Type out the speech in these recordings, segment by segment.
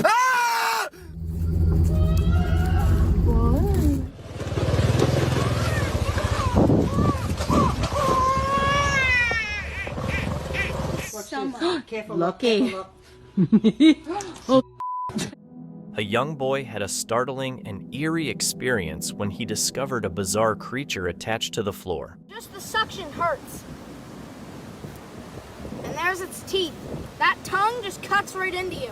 Ah! Careful, Lucky. careful. A young boy had a startling and eerie experience when he discovered a bizarre creature attached to the floor. Just the suction hurts. And there's its teeth. That tongue just cuts right into you.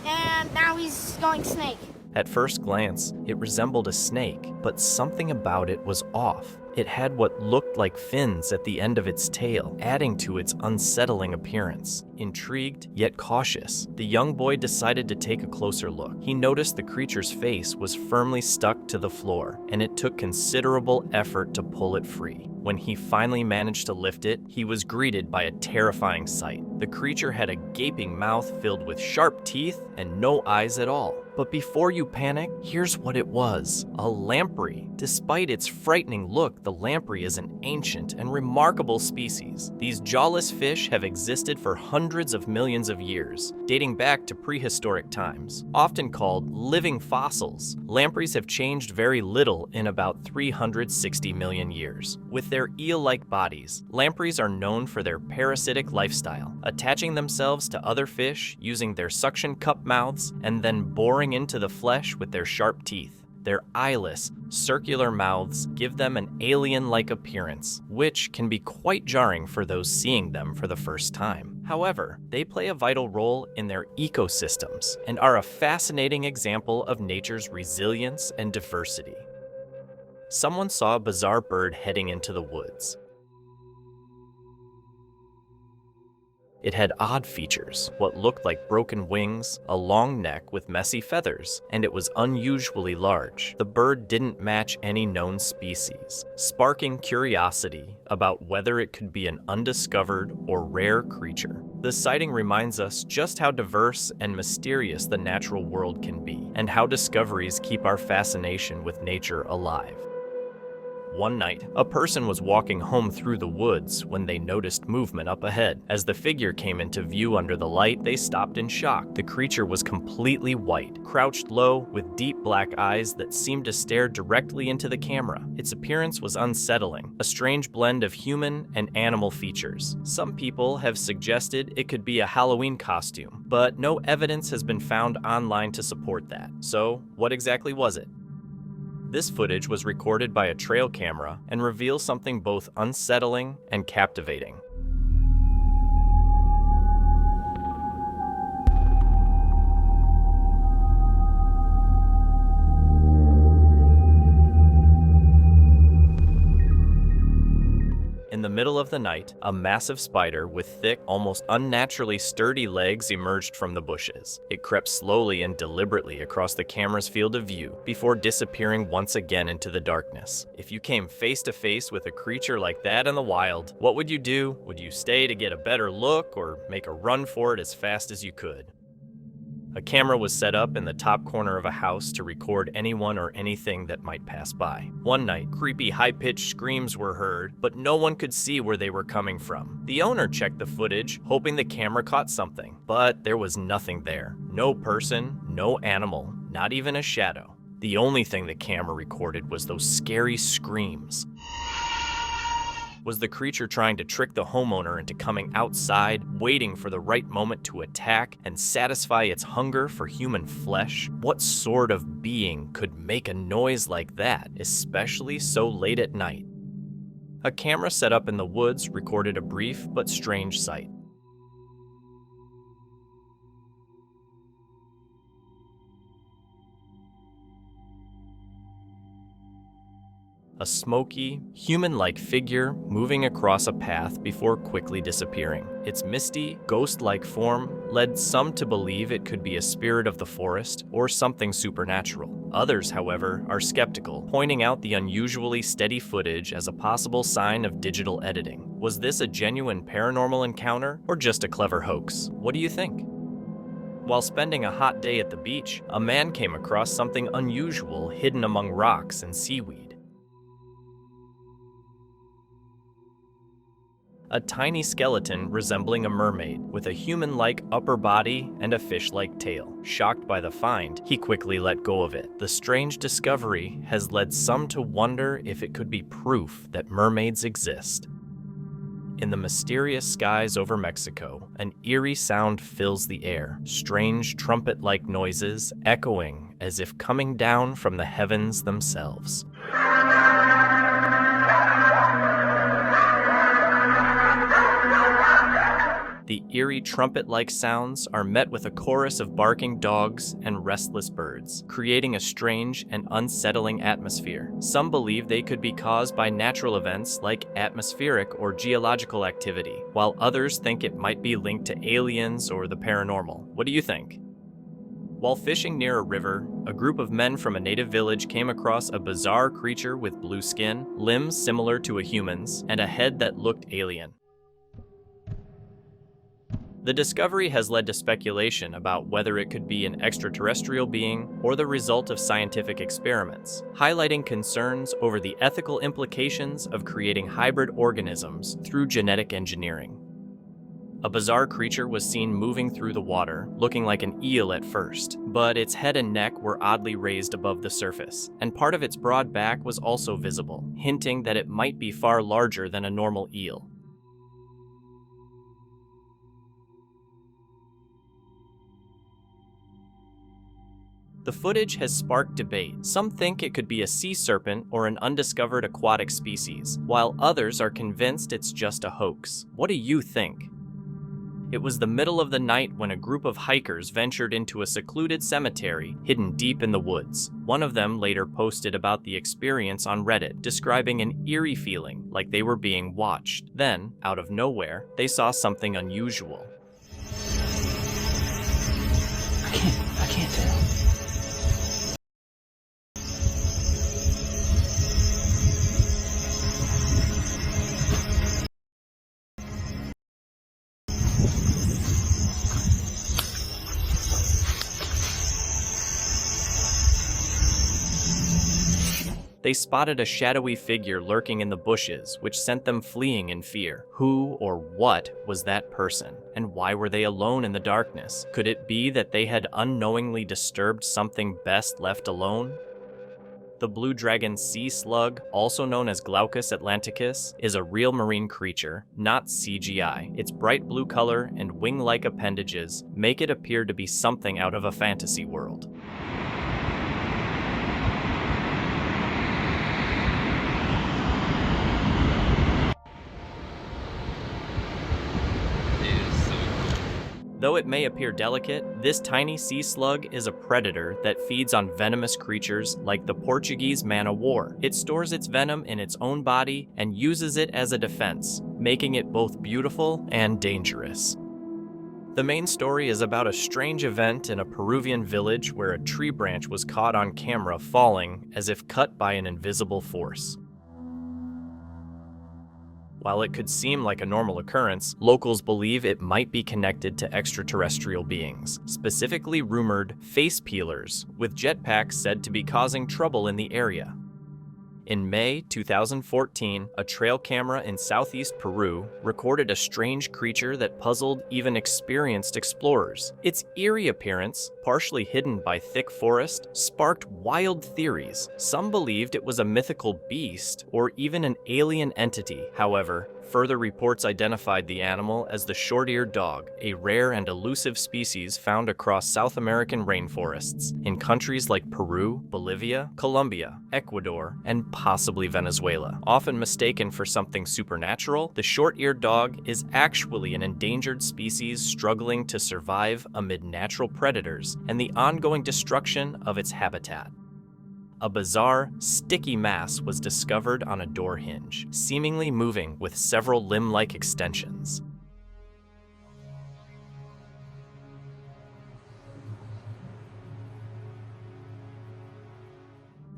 And now he's going snake. At first glance, it resembled a snake, but something about it was off. It had what looked like fins at the end of its tail, adding to its unsettling appearance. Intrigued, yet cautious, the young boy decided to take a closer look. He noticed the creature's face was firmly stuck to the floor, and it took considerable effort to pull it free. When he finally managed to lift it, he was greeted by a terrifying sight. The creature had a gaping mouth filled with sharp teeth and no eyes at all. But before you panic, here's what it was: a lamprey. Despite its frightening look, the lamprey is an ancient and remarkable species. These jawless fish have existed for hundreds of millions of years, dating back to prehistoric times. Often called living fossils, lampreys have changed very little in about 360 million years. With their eel-like bodies, lampreys are known for their parasitic lifestyle, attaching themselves to other fish using their suction cup mouths and then boring into the flesh with their sharp teeth. Their eyeless, circular mouths give them an alien-like appearance, which can be quite jarring for those seeing them for the first time. However, they play a vital role in their ecosystems and are a fascinating example of nature's resilience and diversity. Someone saw a bizarre bird heading into the woods. It had odd features, what looked like broken wings, a long neck with messy feathers, and it was unusually large. The bird didn't match any known species, sparking curiosity about whether it could be an undiscovered or rare creature. The sighting reminds us just how diverse and mysterious the natural world can be, and how discoveries keep our fascination with nature alive. One night, a person was walking home through the woods when they noticed movement up ahead. As the figure came into view under the light, they stopped in shock. The creature was completely white, crouched low, with deep black eyes that seemed to stare directly into the camera. Its appearance was unsettling, a strange blend of human and animal features. Some people have suggested it could be a Halloween costume, but no evidence has been found online to support that. So, what exactly was it? This footage was recorded by a trail camera and reveals something both unsettling and captivating. In the middle of the night, a massive spider with thick, almost unnaturally sturdy legs emerged from the bushes. It crept slowly and deliberately across the camera's field of view before disappearing once again into the darkness. If you came face to face with a creature like that in the wild, what would you do? Would you stay to get a better look or make a run for it as fast as you could? A camera was set up in the top corner of a house to record anyone or anything that might pass by. One night, creepy high-pitched screams were heard, but no one could see where they were coming from. The owner checked the footage, hoping the camera caught something, but there was nothing there. No person, no animal, not even a shadow. The only thing the camera recorded was those scary screams. Was the creature trying to trick the homeowner into coming outside, waiting for the right moment to attack and satisfy its hunger for human flesh? What sort of being could make a noise like that, especially so late at night? A camera set up in the woods recorded a brief but strange sight. A smoky, human-like figure moving across a path before quickly disappearing. Its misty, ghost-like form led some to believe it could be a spirit of the forest or something supernatural. Others, however, are skeptical, pointing out the unusually steady footage as a possible sign of digital editing. Was this a genuine paranormal encounter or just a clever hoax? What do you think? While spending a hot day at the beach, a man came across something unusual hidden among rocks and seaweed. a tiny skeleton resembling a mermaid with a human-like upper body and a fish-like tail. Shocked by the find, he quickly let go of it. The strange discovery has led some to wonder if it could be proof that mermaids exist. In the mysterious skies over Mexico, an eerie sound fills the air, strange trumpet-like noises echoing as if coming down from the heavens themselves. The eerie trumpet-like sounds are met with a chorus of barking dogs and restless birds, creating a strange and unsettling atmosphere. Some believe they could be caused by natural events like atmospheric or geological activity, while others think it might be linked to aliens or the paranormal. What do you think? While fishing near a river, a group of men from a native village came across a bizarre creature with blue skin, limbs similar to a human's, and a head that looked alien. The discovery has led to speculation about whether it could be an extraterrestrial being or the result of scientific experiments, highlighting concerns over the ethical implications of creating hybrid organisms through genetic engineering. A bizarre creature was seen moving through the water, looking like an eel at first, but its head and neck were oddly raised above the surface, and part of its broad back was also visible, hinting that it might be far larger than a normal eel. The footage has sparked debate. Some think it could be a sea serpent or an undiscovered aquatic species, while others are convinced it's just a hoax. What do you think? It was the middle of the night when a group of hikers ventured into a secluded cemetery hidden deep in the woods. One of them later posted about the experience on Reddit, describing an eerie feeling like they were being watched. Then, out of nowhere, they saw something unusual. I can't tell. They spotted a shadowy figure lurking in the bushes, which sent them fleeing in fear. Who or what was that person? And why were they alone in the darkness? Could it be that they had unknowingly disturbed something best left alone? The blue dragon sea slug, also known as Glaucus atlanticus, is a real marine creature, not CGI. Its bright blue color and wing-like appendages make it appear to be something out of a fantasy world. Though it may appear delicate, this tiny sea slug is a predator that feeds on venomous creatures like the Portuguese man-o'-war. It stores its venom in its own body and uses it as a defense, making it both beautiful and dangerous. The main story is about a strange event in a Peruvian village where a tree branch was caught on camera falling as if cut by an invisible force. While it could seem like a normal occurrence, locals believe it might be connected to extraterrestrial beings, specifically rumored face peelers, with jetpacks said to be causing trouble in the area. In May 2014, a trail camera in southeast Peru recorded a strange creature that puzzled even experienced explorers. Its eerie appearance, partially hidden by thick forest, sparked wild theories. Some believed it was a mythical beast or even an alien entity. However, further reports identified the animal as the short-eared dog, a rare and elusive species found across South American rainforests in countries like Peru, Bolivia, Colombia, Ecuador, and possibly Venezuela. Often mistaken for something supernatural, the short-eared dog is actually an endangered species struggling to survive amid natural predators and the ongoing destruction of its habitat. A bizarre, sticky mass was discovered on a door hinge, seemingly moving with several limb-like extensions.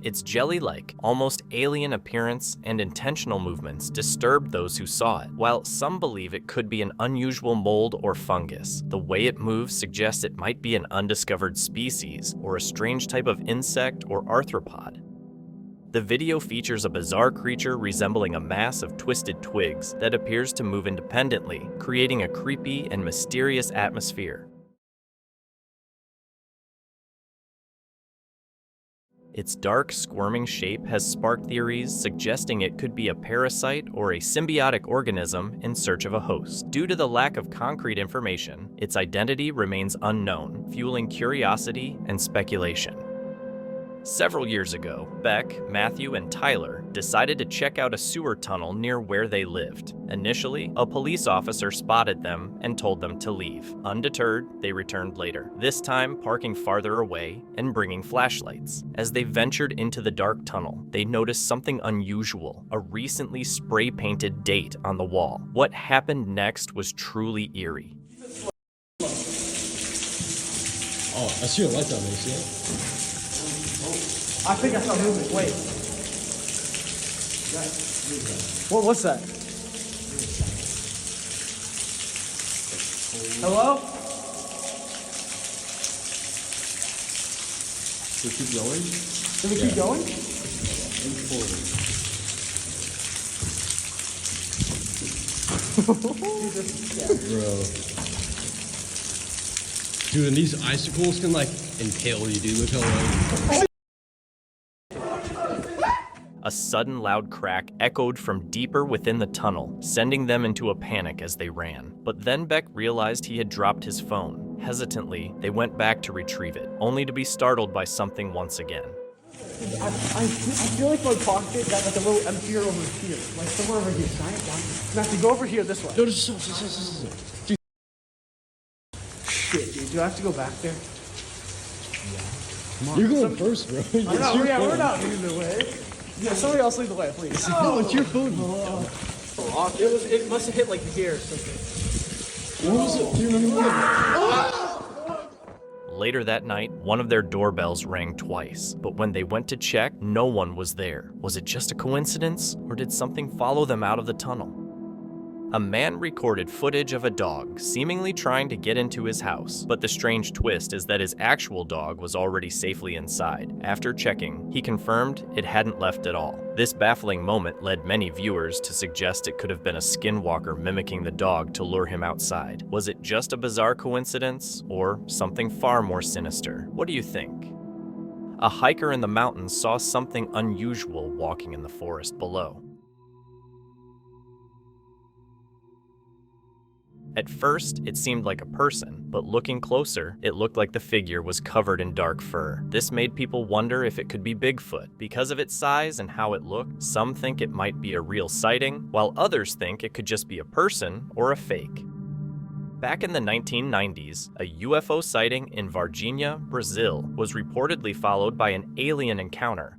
Its jelly-like, almost alien appearance and intentional movements disturbed those who saw it, while some believe it could be an unusual mold or fungus. The way it moves suggests it might be an undiscovered species or a strange type of insect or arthropod. The video features a bizarre creature resembling a mass of twisted twigs that appears to move independently, creating a creepy and mysterious atmosphere. Its dark, squirming shape has sparked theories suggesting it could be a parasite or a symbiotic organism in search of a host. Due to the lack of concrete information, its identity remains unknown, fueling curiosity and speculation. Several years ago, Beck, Matthew, and Tyler decided to check out a sewer tunnel near where they lived. Initially, a police officer spotted them and told them to leave. Undeterred, they returned later, this time parking farther away and bringing flashlights. As they ventured into the dark tunnel, they noticed something unusual, a recently spray-painted date on the wall. What happened next was truly eerie. Oh, I see a light down there, see it? I think I saw movement. Wait. What's that? Hello? We keep going? Did we keep going? Move forward. Bro. Dude, and these icicles can like impale you, dude. Look how long. A sudden loud crack echoed from deeper within the tunnel, sending them into a panic as they ran. But then Beck realized he had dropped his phone. Hesitantly, they went back to retrieve it, only to be startled by something once again. I feel like my pocket got like a little emptier over here. Like somewhere over here. Shine it down. Matthew, go over here this way. No, dude. Shit, dude. Do I have to go back there? You're going first, bro. We're not leading the way. Yeah, somebody else lead the way, please. No, it's your phone. It must have hit like here or something. What was it? Do you remember what? Later that night, one of their doorbells rang twice, but when they went to check, no one was there. Was it just a coincidence, or did something follow them out of the tunnel? A man recorded footage of a dog seemingly trying to get into his house, but the strange twist is that his actual dog was already safely inside. After checking, he confirmed it hadn't left at all. This baffling moment led many viewers to suggest it could have been a skinwalker mimicking the dog to lure him outside. Was it just a bizarre coincidence, or something far more sinister? What do you think? A hiker in the mountains saw something unusual walking in the forest below. At first, it seemed like a person, but looking closer, it looked like the figure was covered in dark fur. This made people wonder if it could be Bigfoot. Because of its size and how it looked, some think it might be a real sighting, while others think it could just be a person or a fake. Back in the 1990s, a UFO sighting in Varginha, Brazil, was reportedly followed by an alien encounter.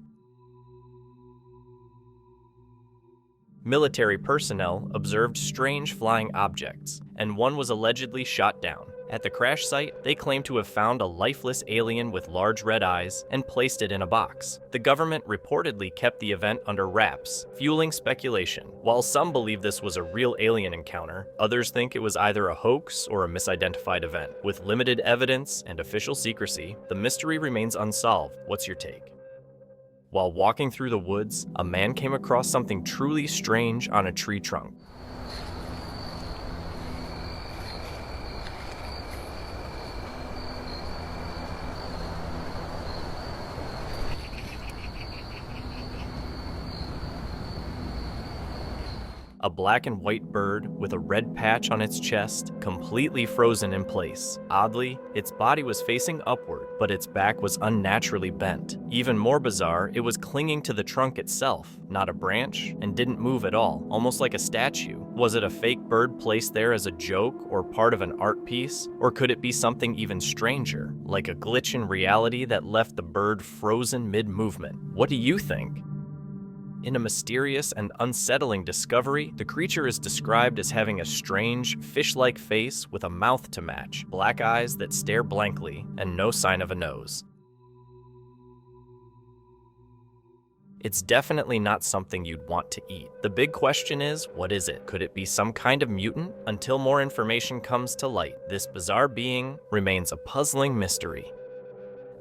Military personnel observed strange flying objects, and one was allegedly shot down. At the crash site, they claimed to have found a lifeless alien with large red eyes and placed it in a box. The government reportedly kept the event under wraps, fueling speculation. While some believe this was a real alien encounter, others think it was either a hoax or a misidentified event. With limited evidence and official secrecy, the mystery remains unsolved. What's your take? While walking through the woods, a man came across something truly strange on a tree trunk. A black and white bird with a red patch on its chest, completely frozen in place. Oddly, its body was facing upward, but its back was unnaturally bent. Even more bizarre, it was clinging to the trunk itself, not a branch, and didn't move at all, almost like a statue. Was it a fake bird placed there as a joke or part of an art piece? Or could it be something even stranger, like a glitch in reality that left the bird frozen mid-movement? What do you think? In a mysterious and unsettling discovery, the creature is described as having a strange, fish-like face with a mouth to match, black eyes that stare blankly, and no sign of a nose. It's definitely not something you'd want to eat. The big question is, what is it? Could it be some kind of mutant? Until more information comes to light, this bizarre being remains a puzzling mystery.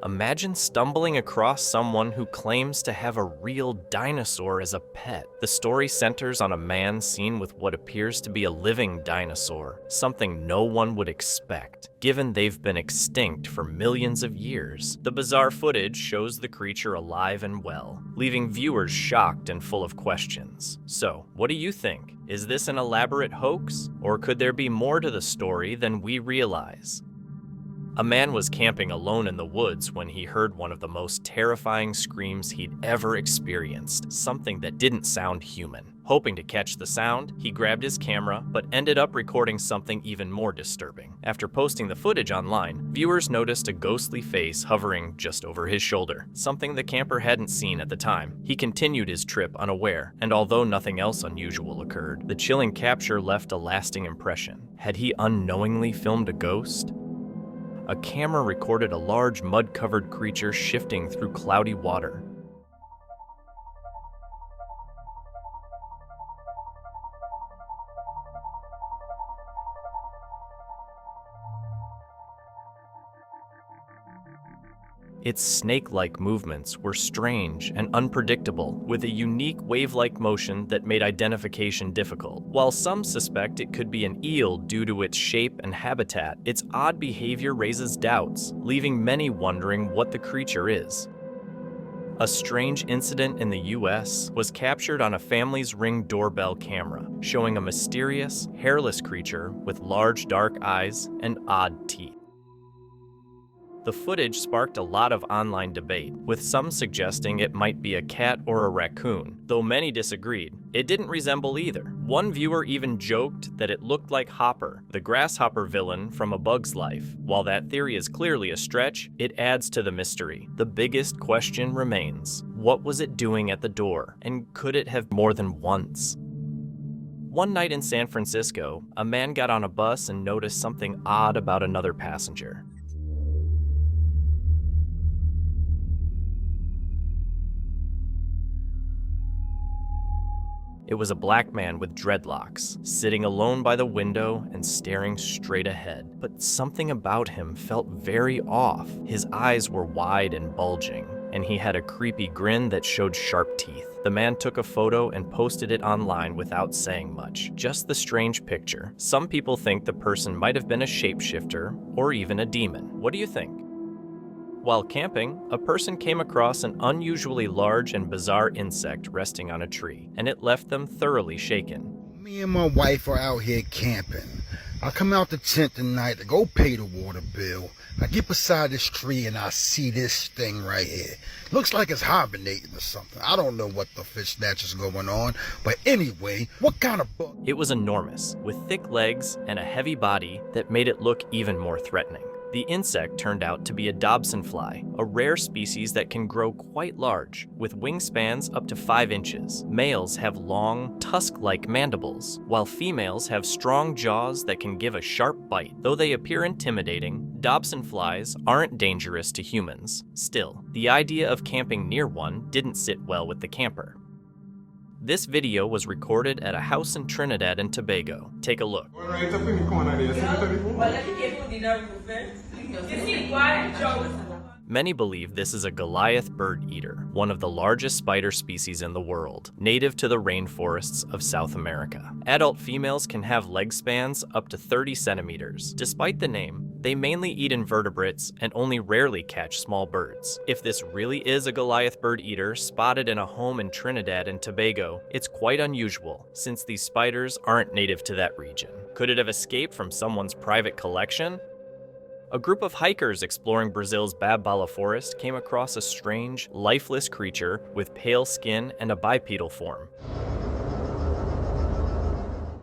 Imagine stumbling across someone who claims to have a real dinosaur as a pet. The story centers on a man seen with what appears to be a living dinosaur, something no one would expect, given they've been extinct for millions of years. The bizarre footage shows the creature alive and well, leaving viewers shocked and full of questions. So, what do you think? Is this an elaborate hoax, or could there be more to the story than we realize? A man was camping alone in the woods when he heard one of the most terrifying screams he'd ever experienced, something that didn't sound human. Hoping to catch the sound, he grabbed his camera, but ended up recording something even more disturbing. After posting the footage online, viewers noticed a ghostly face hovering just over his shoulder, something the camper hadn't seen at the time. He continued his trip unaware, and although nothing else unusual occurred, the chilling capture left a lasting impression. Had he unknowingly filmed a ghost? A camera recorded a large mud-covered creature shifting through cloudy water. Its snake-like movements were strange and unpredictable, with a unique wave-like motion that made identification difficult. While some suspect it could be an eel due to its shape and habitat, its odd behavior raises doubts, leaving many wondering what the creature is. A strange incident in the US was captured on a family's Ring doorbell camera, showing a mysterious, hairless creature with large dark eyes and odd teeth. The footage sparked a lot of online debate, with some suggesting it might be a cat or a raccoon, though many disagreed. It didn't resemble either. One viewer even joked that it looked like Hopper, the grasshopper villain from A Bug's Life. While that theory is clearly a stretch, it adds to the mystery. The biggest question remains: what was it doing at the door, and could it have more than once? One night in San Francisco, a man got on a bus and noticed something odd about another passenger. It was a black man with dreadlocks, sitting alone by the window and staring straight ahead. But something about him felt very off. His eyes were wide and bulging, and he had a creepy grin that showed sharp teeth. The man took a photo and posted it online without saying much, just the strange picture. Some people think the person might have been a shapeshifter or even a demon. What do you think? While camping, a person came across an unusually large and bizarre insect resting on a tree, and it left them thoroughly shaken. Me and my wife are out here camping. I come out the tent tonight to go pay the water bill. I get beside this tree and I see this thing right here. Looks like it's hibernating or something. I don't know what the fish snatch is going on, but anyway, what kind of bug? It was enormous, with thick legs and a heavy body that made it look even more threatening. The insect turned out to be a Dobson fly, a rare species that can grow quite large, with wingspans up to 5 inches. Males have long, tusk-like mandibles, while females have strong jaws that can give a sharp bite. Though they appear intimidating, Dobson flies aren't dangerous to humans. Still, the idea of camping near one didn't sit well with the camper. This video was recorded at a house in Trinidad and Tobago. Take a look. Many believe this is a Goliath bird eater, one of the largest spider species in the world, native to the rainforests of South America. Adult females can have leg spans up to 30 centimeters. Despite the name, they mainly eat invertebrates and only rarely catch small birds. If this really is a Goliath bird eater spotted in a home in Trinidad and Tobago, it's quite unusual, since these spiders aren't native to that region. Could it have escaped from someone's private collection? A group of hikers exploring Brazil's Babala forest came across a strange, lifeless creature with pale skin and a bipedal form.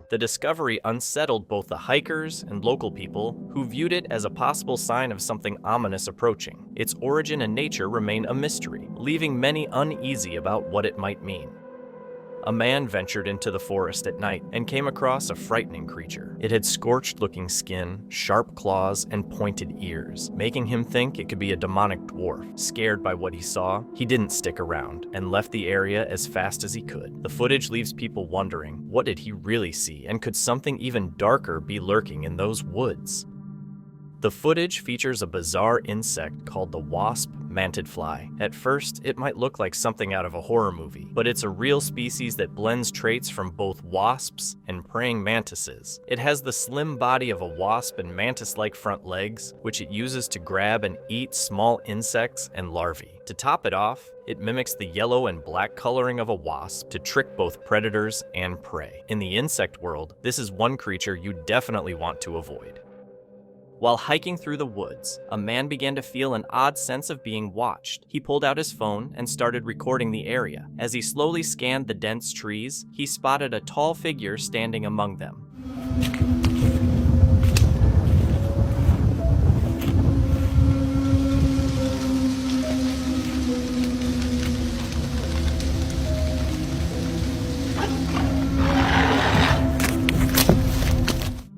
The discovery unsettled both the hikers and local people, who viewed it as a possible sign of something ominous approaching. Its origin and nature remain a mystery, leaving many uneasy about what it might mean. A man ventured into the forest at night and came across a frightening creature. It had scorched-looking skin, sharp claws, and pointed ears, making him think it could be a demonic dwarf. Scared by what he saw, he didn't stick around and left the area as fast as he could. The footage leaves people wondering, what did he really see, and could something even darker be lurking in those woods? The footage features a bizarre insect called the wasp mantid fly. At first, it might look like something out of a horror movie, but it's a real species that blends traits from both wasps and praying mantises. It has the slim body of a wasp and mantis-like front legs, which it uses to grab and eat small insects and larvae. To top it off, it mimics the yellow and black coloring of a wasp to trick both predators and prey. In the insect world, this is one creature you definitely want to avoid. While hiking through the woods, a man began to feel an odd sense of being watched. He pulled out his phone and started recording the area. As he slowly scanned the dense trees, he spotted a tall figure standing among them.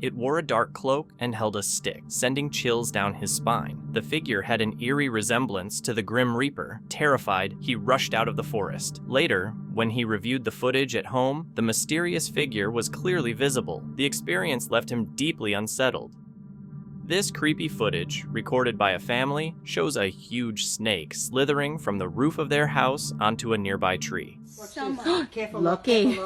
It wore a dark cloak and held a stick, sending chills down his spine. The figure had an eerie resemblance to the Grim Reaper. Terrified, he rushed out of the forest. Later, when he reviewed the footage at home, the mysterious figure was clearly visible. The experience left him deeply unsettled. This creepy footage, recorded by a family, shows a huge snake slithering from the roof of their house onto a nearby tree. Careful, lucky.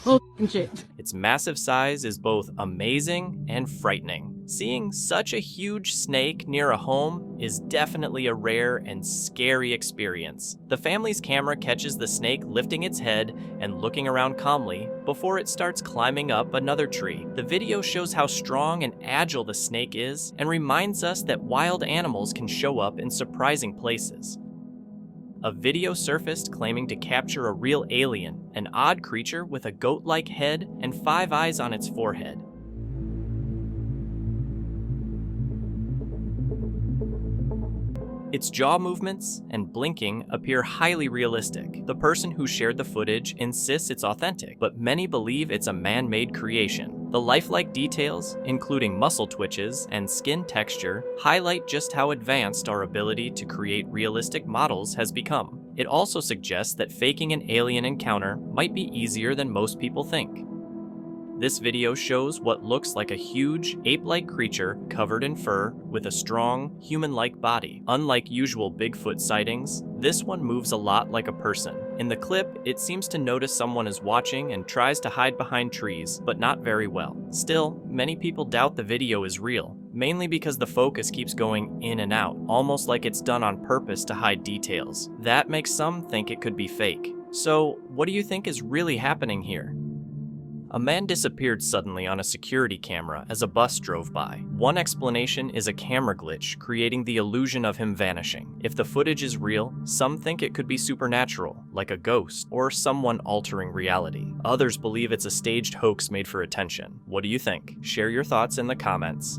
Oh, shit. Its massive size is both amazing and frightening. Seeing such a huge snake near a home is definitely a rare and scary experience. The family's camera catches the snake lifting its head and looking around calmly before it starts climbing up another tree. The video shows how strong and agile the snake is and reminds us that wild animals can show up in surprising places. A video surfaced claiming to capture a real alien, an odd creature with a goat-like head and 5 eyes on its forehead. Its jaw movements and blinking appear highly realistic. The person who shared the footage insists it's authentic, but many believe it's a man-made creation. The lifelike details, including muscle twitches and skin texture, highlight just how advanced our ability to create realistic models has become. It also suggests that faking an alien encounter might be easier than most people think. This video shows what looks like a huge, ape-like creature covered in fur with a strong, human-like body. Unlike usual Bigfoot sightings, this one moves a lot like a person. In the clip, it seems to notice someone is watching and tries to hide behind trees, but not very well. Still, many people doubt the video is real, mainly because the focus keeps going in and out, almost like it's done on purpose to hide details. That makes some think it could be fake. So, what do you think is really happening here? A man disappeared suddenly on a security camera as a bus drove by. One explanation is a camera glitch, creating the illusion of him vanishing. If the footage is real, some think it could be supernatural, like a ghost, or someone altering reality. Others believe it's a staged hoax made for attention. What do you think? Share your thoughts in the comments.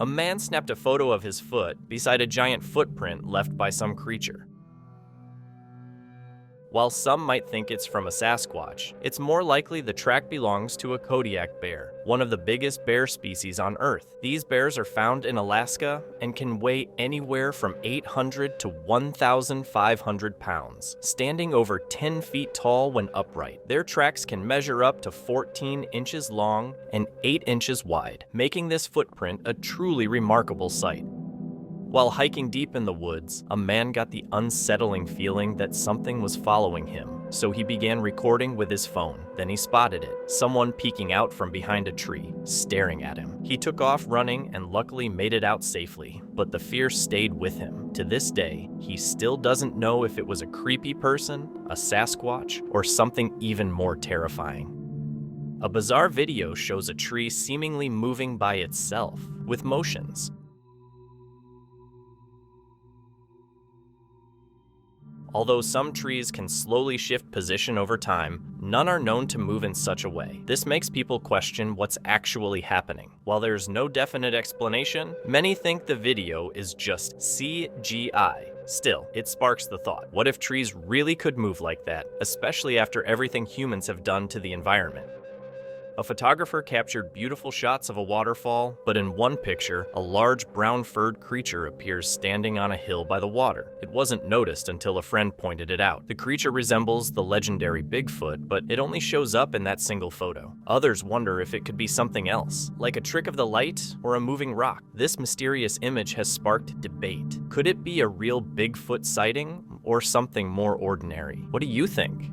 A man snapped a photo of his foot beside a giant footprint left by some creature. While some might think it's from a Sasquatch, it's more likely the track belongs to a Kodiak bear, one of the biggest bear species on Earth. These bears are found in Alaska and can weigh anywhere from 800 to 1,500 pounds, standing over 10 feet tall when upright. Their tracks can measure up to 14 inches long and 8 inches wide, making this footprint a truly remarkable sight. While hiking deep in the woods, a man got the unsettling feeling that something was following him, so he began recording with his phone. Then he spotted it, someone peeking out from behind a tree, staring at him. He took off running and luckily made it out safely, but the fear stayed with him. To this day, he still doesn't know if it was a creepy person, a Sasquatch, or something even more terrifying. A bizarre video shows a tree seemingly moving by itself, with motions. Although some trees can slowly shift position over time, none are known to move in such a way. This makes people question what's actually happening. While there's no definite explanation, many think the video is just CGI. Still, it sparks the thought, what if trees really could move like that, especially after everything humans have done to the environment? A photographer captured beautiful shots of a waterfall, but in one picture, a large brown-furred creature appears standing on a hill by the water. It wasn't noticed until a friend pointed it out. The creature resembles the legendary Bigfoot, but it only shows up in that single photo. Others wonder if it could be something else, like a trick of the light or a moving rock. This mysterious image has sparked debate. Could it be a real Bigfoot sighting or something more ordinary? What do you think?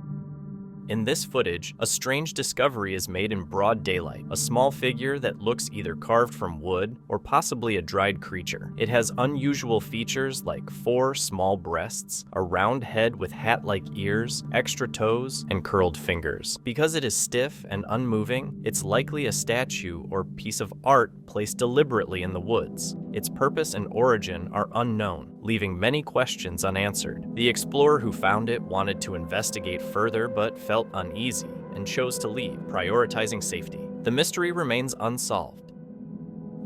In this footage, a strange discovery is made in broad daylight, a small figure that looks either carved from wood or possibly a dried creature. It has unusual features like 4 small breasts, a round head with hat-like ears, extra toes, and curled fingers. Because it is stiff and unmoving, it's likely a statue or piece of art placed deliberately in the woods. Its purpose and origin are unknown, leaving many questions unanswered. The explorer who found it wanted to investigate further but felt uneasy and chose to leave, prioritizing safety. The mystery remains unsolved.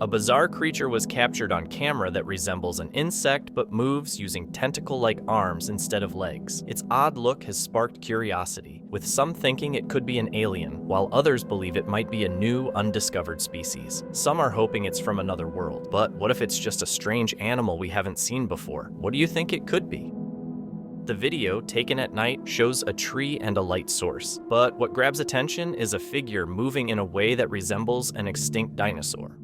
A bizarre creature was captured on camera that resembles an insect but moves using tentacle-like arms instead of legs. Its odd look has sparked curiosity, with some thinking it could be an alien, while others believe it might be a new, undiscovered species. Some are hoping it's from another world, but what if it's just a strange animal we haven't seen before? What do you think it could be? The video, taken at night, shows a tree and a light source, but what grabs attention is a figure moving in a way that resembles an extinct dinosaur.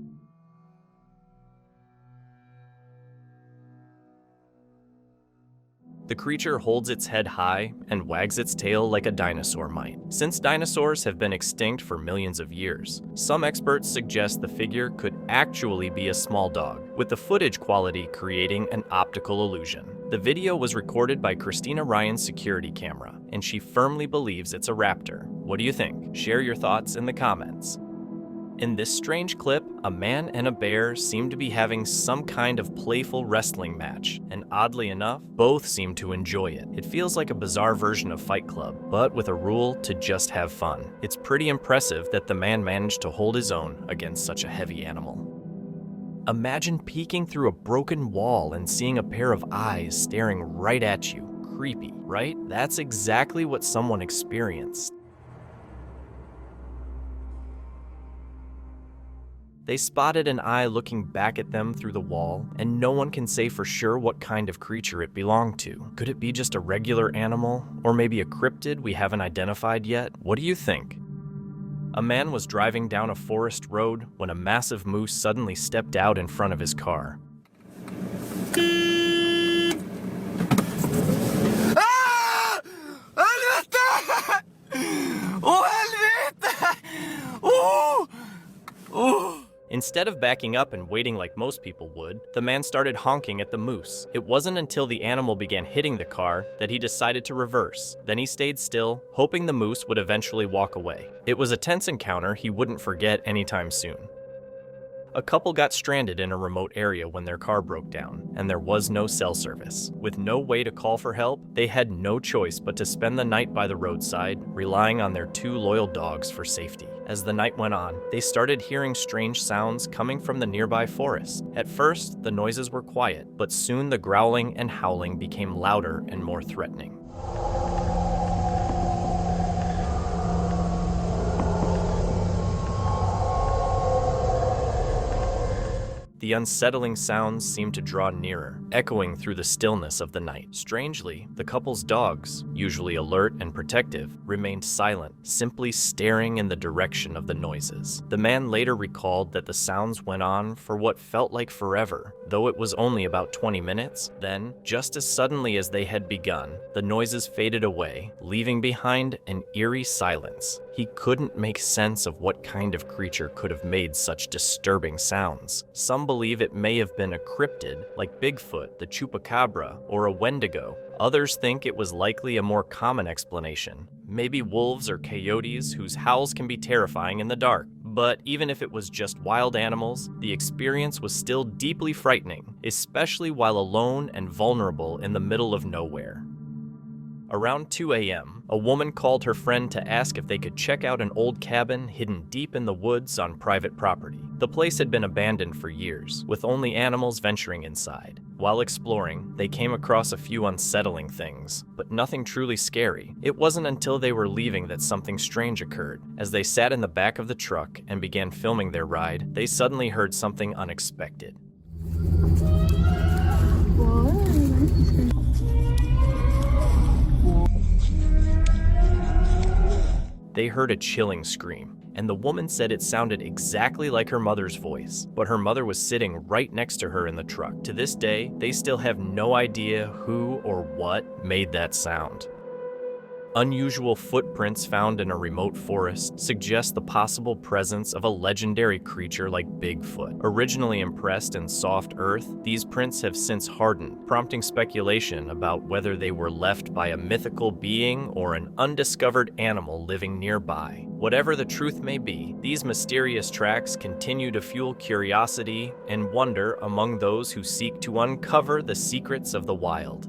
The creature holds its head high and wags its tail like a dinosaur might. Since dinosaurs have been extinct for millions of years, some experts suggest the figure could actually be a small dog, with the footage quality creating an optical illusion. The video was recorded by Christina Ryan's security camera, and she firmly believes it's a raptor. What do you think? Share your thoughts in the comments. In this strange clip, a man and a bear seem to be having some kind of playful wrestling match, and oddly enough, both seem to enjoy it. It feels like a bizarre version of Fight Club, but with a rule to just have fun. It's pretty impressive that the man managed to hold his own against such a heavy animal. Imagine peeking through a broken wall and seeing a pair of eyes staring right at you. Creepy, right? That's exactly what someone experienced. They spotted an eye looking back at them through the wall, and no one can say for sure what kind of creature it belonged to. Could it be just a regular animal, or maybe a cryptid we haven't identified yet? What do you think? A man was driving down a forest road when a massive moose suddenly stepped out in front of his car. Ah! Helvete! Oh, helvete! Oh! Oh! Instead of backing up and waiting like most people would, the man started honking at the moose. It wasn't until the animal began hitting the car that he decided to reverse. Then he stayed still, hoping the moose would eventually walk away. It was a tense encounter he wouldn't forget anytime soon. A couple got stranded in a remote area when their car broke down, and there was no cell service. With no way to call for help, they had no choice but to spend the night by the roadside, relying on their 2 loyal dogs for safety. As the night went on, they started hearing strange sounds coming from the nearby forest. At first, the noises were quiet, but soon the growling and howling became louder and more threatening. The unsettling sounds seemed to draw nearer, echoing through the stillness of the night. Strangely, the couple's dogs, usually alert and protective, remained silent, simply staring in the direction of the noises. The man later recalled that the sounds went on for what felt like forever, though it was only about 20 minutes. Then, just as suddenly as they had begun, the noises faded away, leaving behind an eerie silence. He couldn't make sense of what kind of creature could have made such disturbing sounds. Some believe it may have been a cryptid, like Bigfoot, the Chupacabra, or a Wendigo. Others think it was likely a more common explanation, maybe wolves or coyotes whose howls can be terrifying in the dark. But even if it was just wild animals, the experience was still deeply frightening, especially while alone and vulnerable in the middle of nowhere. Around 2 a.m., a woman called her friend to ask if they could check out an old cabin hidden deep in the woods on private property. The place had been abandoned for years, with only animals venturing inside. While exploring, they came across a few unsettling things, but nothing truly scary. It wasn't until they were leaving that something strange occurred. As they sat in the back of the truck and began filming their ride, they suddenly heard something unexpected. They heard a chilling scream, and the woman said it sounded exactly like her mother's voice, but her mother was sitting right next to her in the truck. To this day, they still have no idea who or what made that sound. Unusual footprints found in a remote forest suggest the possible presence of a legendary creature like Bigfoot. Originally impressed in soft earth, these prints have since hardened, prompting speculation about whether they were left by a mythical being or an undiscovered animal living nearby. Whatever the truth may be, these mysterious tracks continue to fuel curiosity and wonder among those who seek to uncover the secrets of the wild.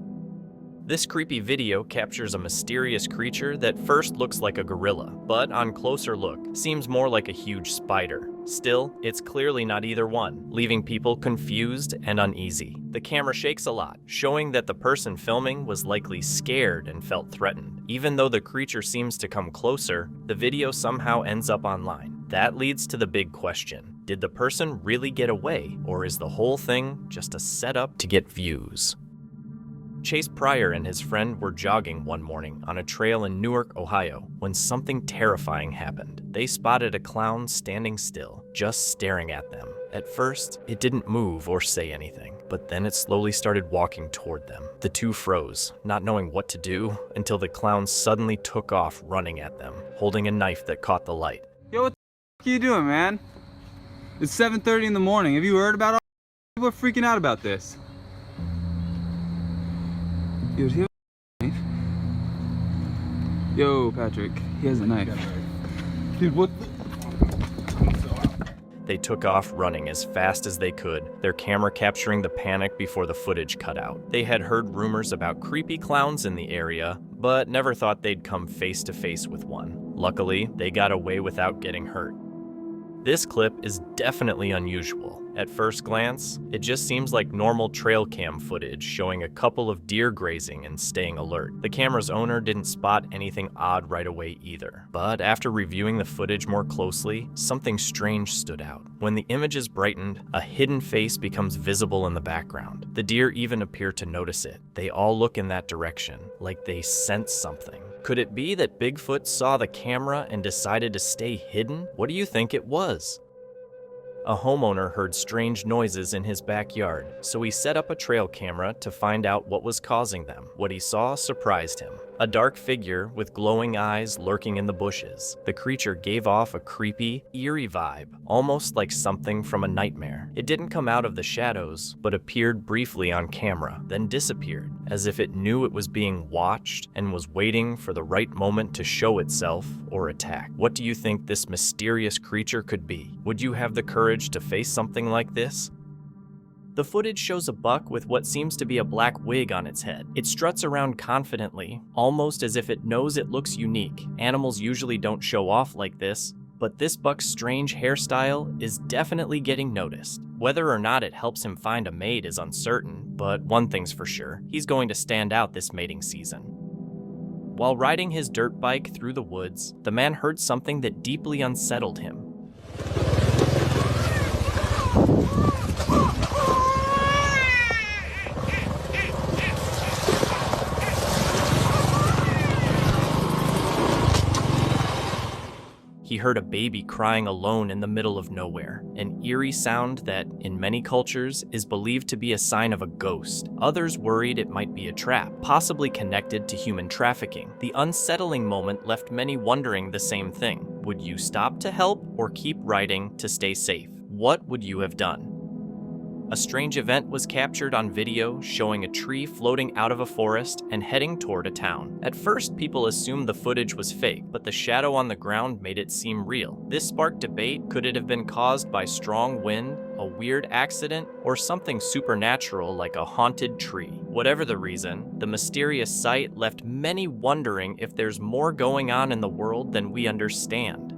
This creepy video captures a mysterious creature that first looks like a gorilla, but on closer look, seems more like a huge spider. Still, it's clearly not either one, leaving people confused and uneasy. The camera shakes a lot, showing that the person filming was likely scared and felt threatened. Even though the creature seems to come closer, the video somehow ends up online. That leads to the big question. Did the person really get away, or is the whole thing just a setup to get views? Chase Pryor and his friend were jogging one morning on a trail in Newark, Ohio, when something terrifying happened. They spotted a clown standing still, just staring at them. At first, it didn't move or say anything, but then it slowly started walking toward them. The two froze, not knowing what to do, until the clown suddenly took off running at them, holding a knife that caught the light. Yo, what the are you doing, man? It's 7:30 in the morning. Have you heard about all people are freaking out about this? Yo, does he have a knife? Yo, Patrick, he has a knife. Dude, what the? They took off running as fast as they could, their camera capturing the panic before the footage cut out. They had heard rumors about creepy clowns in the area, but never thought they'd come face to face with one. Luckily, they got away without getting hurt. This clip is definitely unusual. At first glance, it just seems like normal trail cam footage showing a couple of deer grazing and staying alert. The camera's owner didn't spot anything odd right away either. But after reviewing the footage more closely, something strange stood out. When the images brightened, a hidden face becomes visible in the background. The deer even appear to notice it. They all look in that direction, like they sense something. Could it be that Bigfoot saw the camera and decided to stay hidden? What do you think it was? A homeowner heard strange noises in his backyard, so he set up a trail camera to find out what was causing them. What he saw surprised him. A dark figure with glowing eyes lurking in the bushes. The creature gave off a creepy, eerie vibe, almost like something from a nightmare. It didn't come out of the shadows, but appeared briefly on camera, then disappeared, as if it knew it was being watched and was waiting for the right moment to show itself or attack. What do you think this mysterious creature could be? Would you have the courage to face something like this? The footage shows a buck with what seems to be a black wig on its head. It struts around confidently, almost as if it knows it looks unique. Animals usually don't show off like this, but this buck's strange hairstyle is definitely getting noticed. Whether or not it helps him find a mate is uncertain, but one thing's for sure, he's going to stand out this mating season. While riding his dirt bike through the woods, the man heard something that deeply unsettled him. He heard a baby crying alone in the middle of nowhere, an eerie sound that, in many cultures, is believed to be a sign of a ghost. Others worried it might be a trap, possibly connected to human trafficking. The unsettling moment left many wondering the same thing. Would you stop to help or keep riding to stay safe? What would you have done? A strange event was captured on video showing a tree floating out of a forest and heading toward a town. At first, people assumed the footage was fake, but the shadow on the ground made it seem real. This sparked debate. Could it have been caused by strong wind, a weird accident, or something supernatural like a haunted tree? Whatever the reason, the mysterious sight left many wondering if there's more going on in the world than we understand.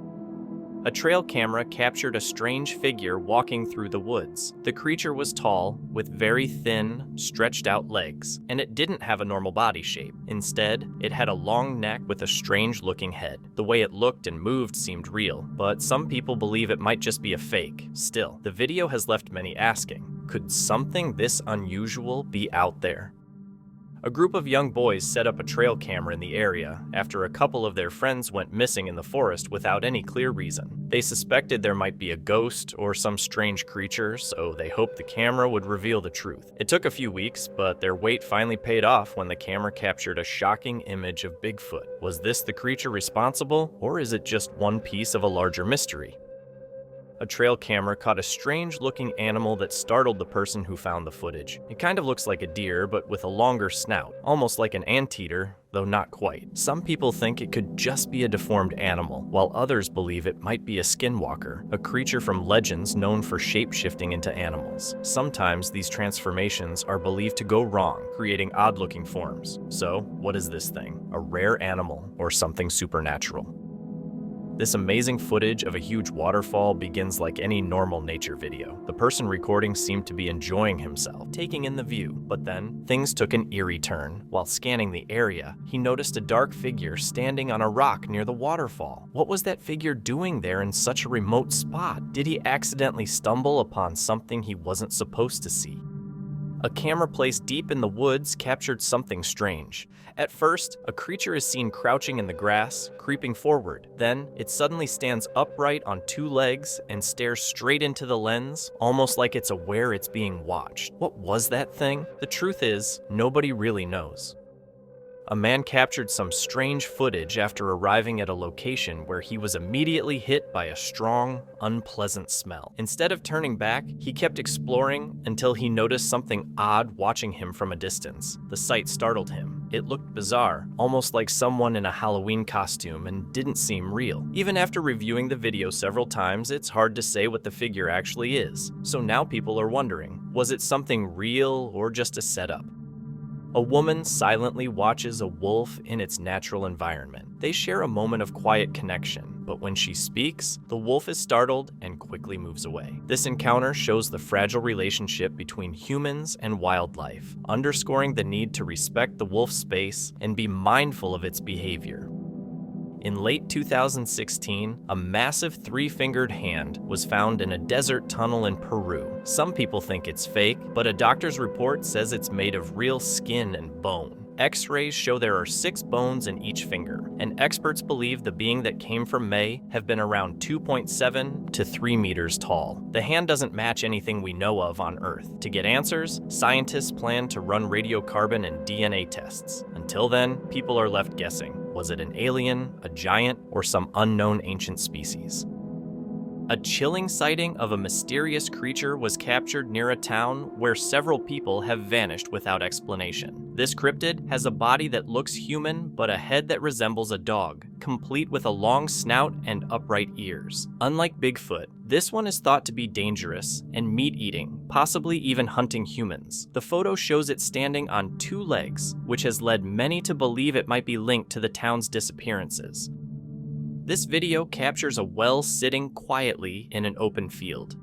A trail camera captured a strange figure walking through the woods. The creature was tall, with very thin, stretched out legs, and it didn't have a normal body shape. Instead, it had a long neck with a strange-looking head. The way it looked and moved seemed real, but some people believe it might just be a fake. Still, the video has left many asking, could something this unusual be out there? A group of young boys set up a trail camera in the area after a couple of their friends went missing in the forest without any clear reason. They suspected there might be a ghost or some strange creature, so they hoped the camera would reveal the truth. It took a few weeks, but their wait finally paid off when the camera captured a shocking image of Bigfoot. Was this the creature responsible, or is it just one piece of a larger mystery? A trail camera caught a strange-looking animal that startled the person who found the footage. It kind of looks like a deer, but with a longer snout, almost like an anteater, though not quite. Some people think it could just be a deformed animal, while others believe it might be a skinwalker, a creature from legends known for shape-shifting into animals. Sometimes these transformations are believed to go wrong, creating odd-looking forms. So, what is this thing? A rare animal or something supernatural? This amazing footage of a huge waterfall begins like any normal nature video. The person recording seemed to be enjoying himself, taking in the view, but then things took an eerie turn. While scanning the area, he noticed a dark figure standing on a rock near the waterfall. What was that figure doing there in such a remote spot? Did he accidentally stumble upon something he wasn't supposed to see? A camera placed deep in the woods captured something strange. At first, a creature is seen crouching in the grass, creeping forward. Then, it suddenly stands upright on two legs and stares straight into the lens, almost like it's aware it's being watched. What was that thing? The truth is, nobody really knows. A man captured some strange footage after arriving at a location where he was immediately hit by a strong, unpleasant smell. Instead of turning back, he kept exploring until he noticed something odd watching him from a distance. The sight startled him. It looked bizarre, almost like someone in a Halloween costume, and didn't seem real. Even after reviewing the video several times, it's hard to say what the figure actually is. So now people are wondering, was it something real or just a setup? A woman silently watches a wolf in its natural environment. They share a moment of quiet connection, but when she speaks, the wolf is startled and quickly moves away. This encounter shows the fragile relationship between humans and wildlife, underscoring the need to respect the wolf's space and be mindful of its behavior. In late 2016, a massive three-fingered hand was found in a desert tunnel in Peru. Some people think it's fake, but a doctor's report says it's made of real skin and bone. X-rays show there are 6 bones in each finger, and experts believe the being that came from May have been around 2.7 to 3 meters tall. The hand doesn't match anything we know of on Earth. To get answers, scientists plan to run radiocarbon and DNA tests. Until then, people are left guessing. Was it an alien, a giant, or some unknown ancient species? A chilling sighting of a mysterious creature was captured near a town where several people have vanished without explanation. This cryptid has a body that looks human but a head that resembles a dog, complete with a long snout and upright ears. Unlike Bigfoot, this one is thought to be dangerous and meat-eating, possibly even hunting humans. The photo shows it standing on 2 legs, which has led many to believe it might be linked to the town's disappearances. This video captures a well sitting quietly in an open field.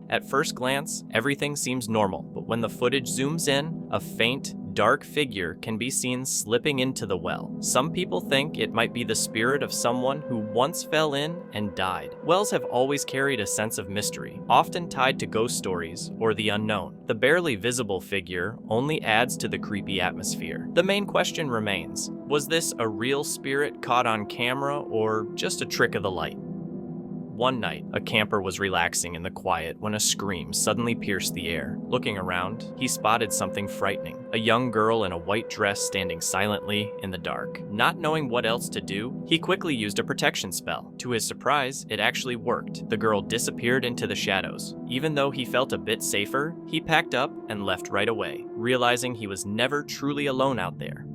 At first glance, everything seems normal, but when the footage zooms in, a faint, dark figure can be seen slipping into the well. Some people think it might be the spirit of someone who once fell in and died. Wells have always carried a sense of mystery, often tied to ghost stories or the unknown. The barely visible figure only adds to the creepy atmosphere. The main question remains, was this a real spirit caught on camera or just a trick of the light? One night, a camper was relaxing in the quiet when a scream suddenly pierced the air. Looking around, he spotted something frightening. A young girl in a white dress standing silently in the dark. Not knowing what else to do, he quickly used a protection spell. To his surprise, it actually worked. The girl disappeared into the shadows. Even though he felt a bit safer, he packed up and left right away, realizing he was never truly alone out there.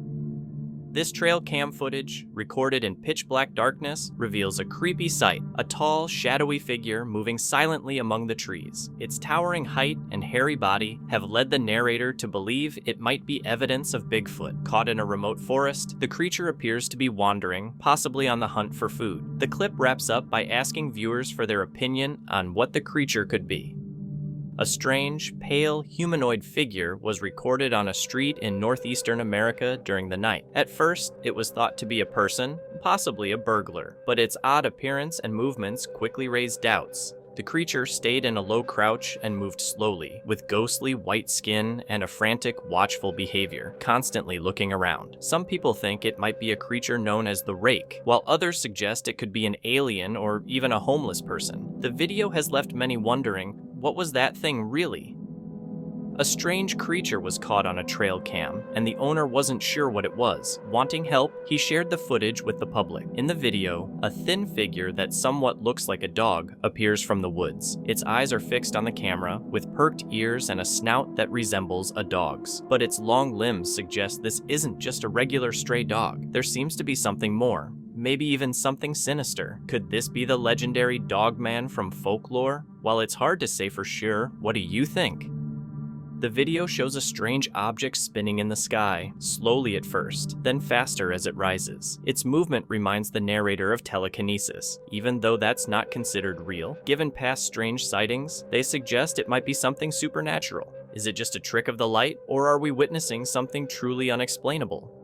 This trail cam footage, recorded in pitch black darkness, reveals a creepy sight, a tall, shadowy figure moving silently among the trees. Its towering height and hairy body have led the narrator to believe it might be evidence of Bigfoot. Caught in a remote forest, the creature appears to be wandering, possibly on the hunt for food. The clip wraps up by asking viewers for their opinion on what the creature could be. A strange, pale, humanoid figure was recorded on a street in northeastern America during the night. At first, it was thought to be a person, possibly a burglar, but its odd appearance and movements quickly raised doubts. The creature stayed in a low crouch and moved slowly, with ghostly white skin and a frantic, watchful behavior, constantly looking around. Some people think it might be a creature known as the Rake, while others suggest it could be an alien or even a homeless person. The video has left many wondering, what was that thing really? A strange creature was caught on a trail cam, and the owner wasn't sure what it was. Wanting help, he shared the footage with the public. In the video, a thin figure that somewhat looks like a dog appears from the woods. Its eyes are fixed on the camera, with perked ears and a snout that resembles a dog's. But its long limbs suggest this isn't just a regular stray dog. There seems to be something more. Maybe even something sinister. Could this be the legendary dogman from folklore? While it's hard to say for sure, what do you think? The video shows a strange object spinning in the sky, slowly at first, then faster as it rises. Its movement reminds the narrator of telekinesis, even though that's not considered real. Given past strange sightings, they suggest it might be something supernatural. Is it just a trick of the light, or are we witnessing something truly unexplainable?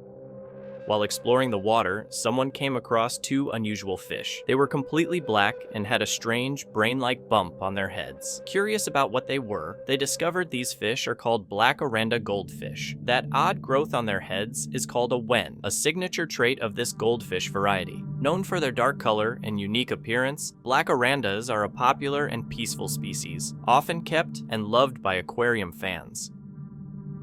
While exploring the water, someone came across two unusual fish. They were completely black and had a strange, brain-like bump on their heads. Curious about what they were, they discovered these fish are called black oranda goldfish. That odd growth on their heads is called a wen, a signature trait of this goldfish variety. Known for their dark color and unique appearance, black orandas are a popular and peaceful species, often kept and loved by aquarium fans.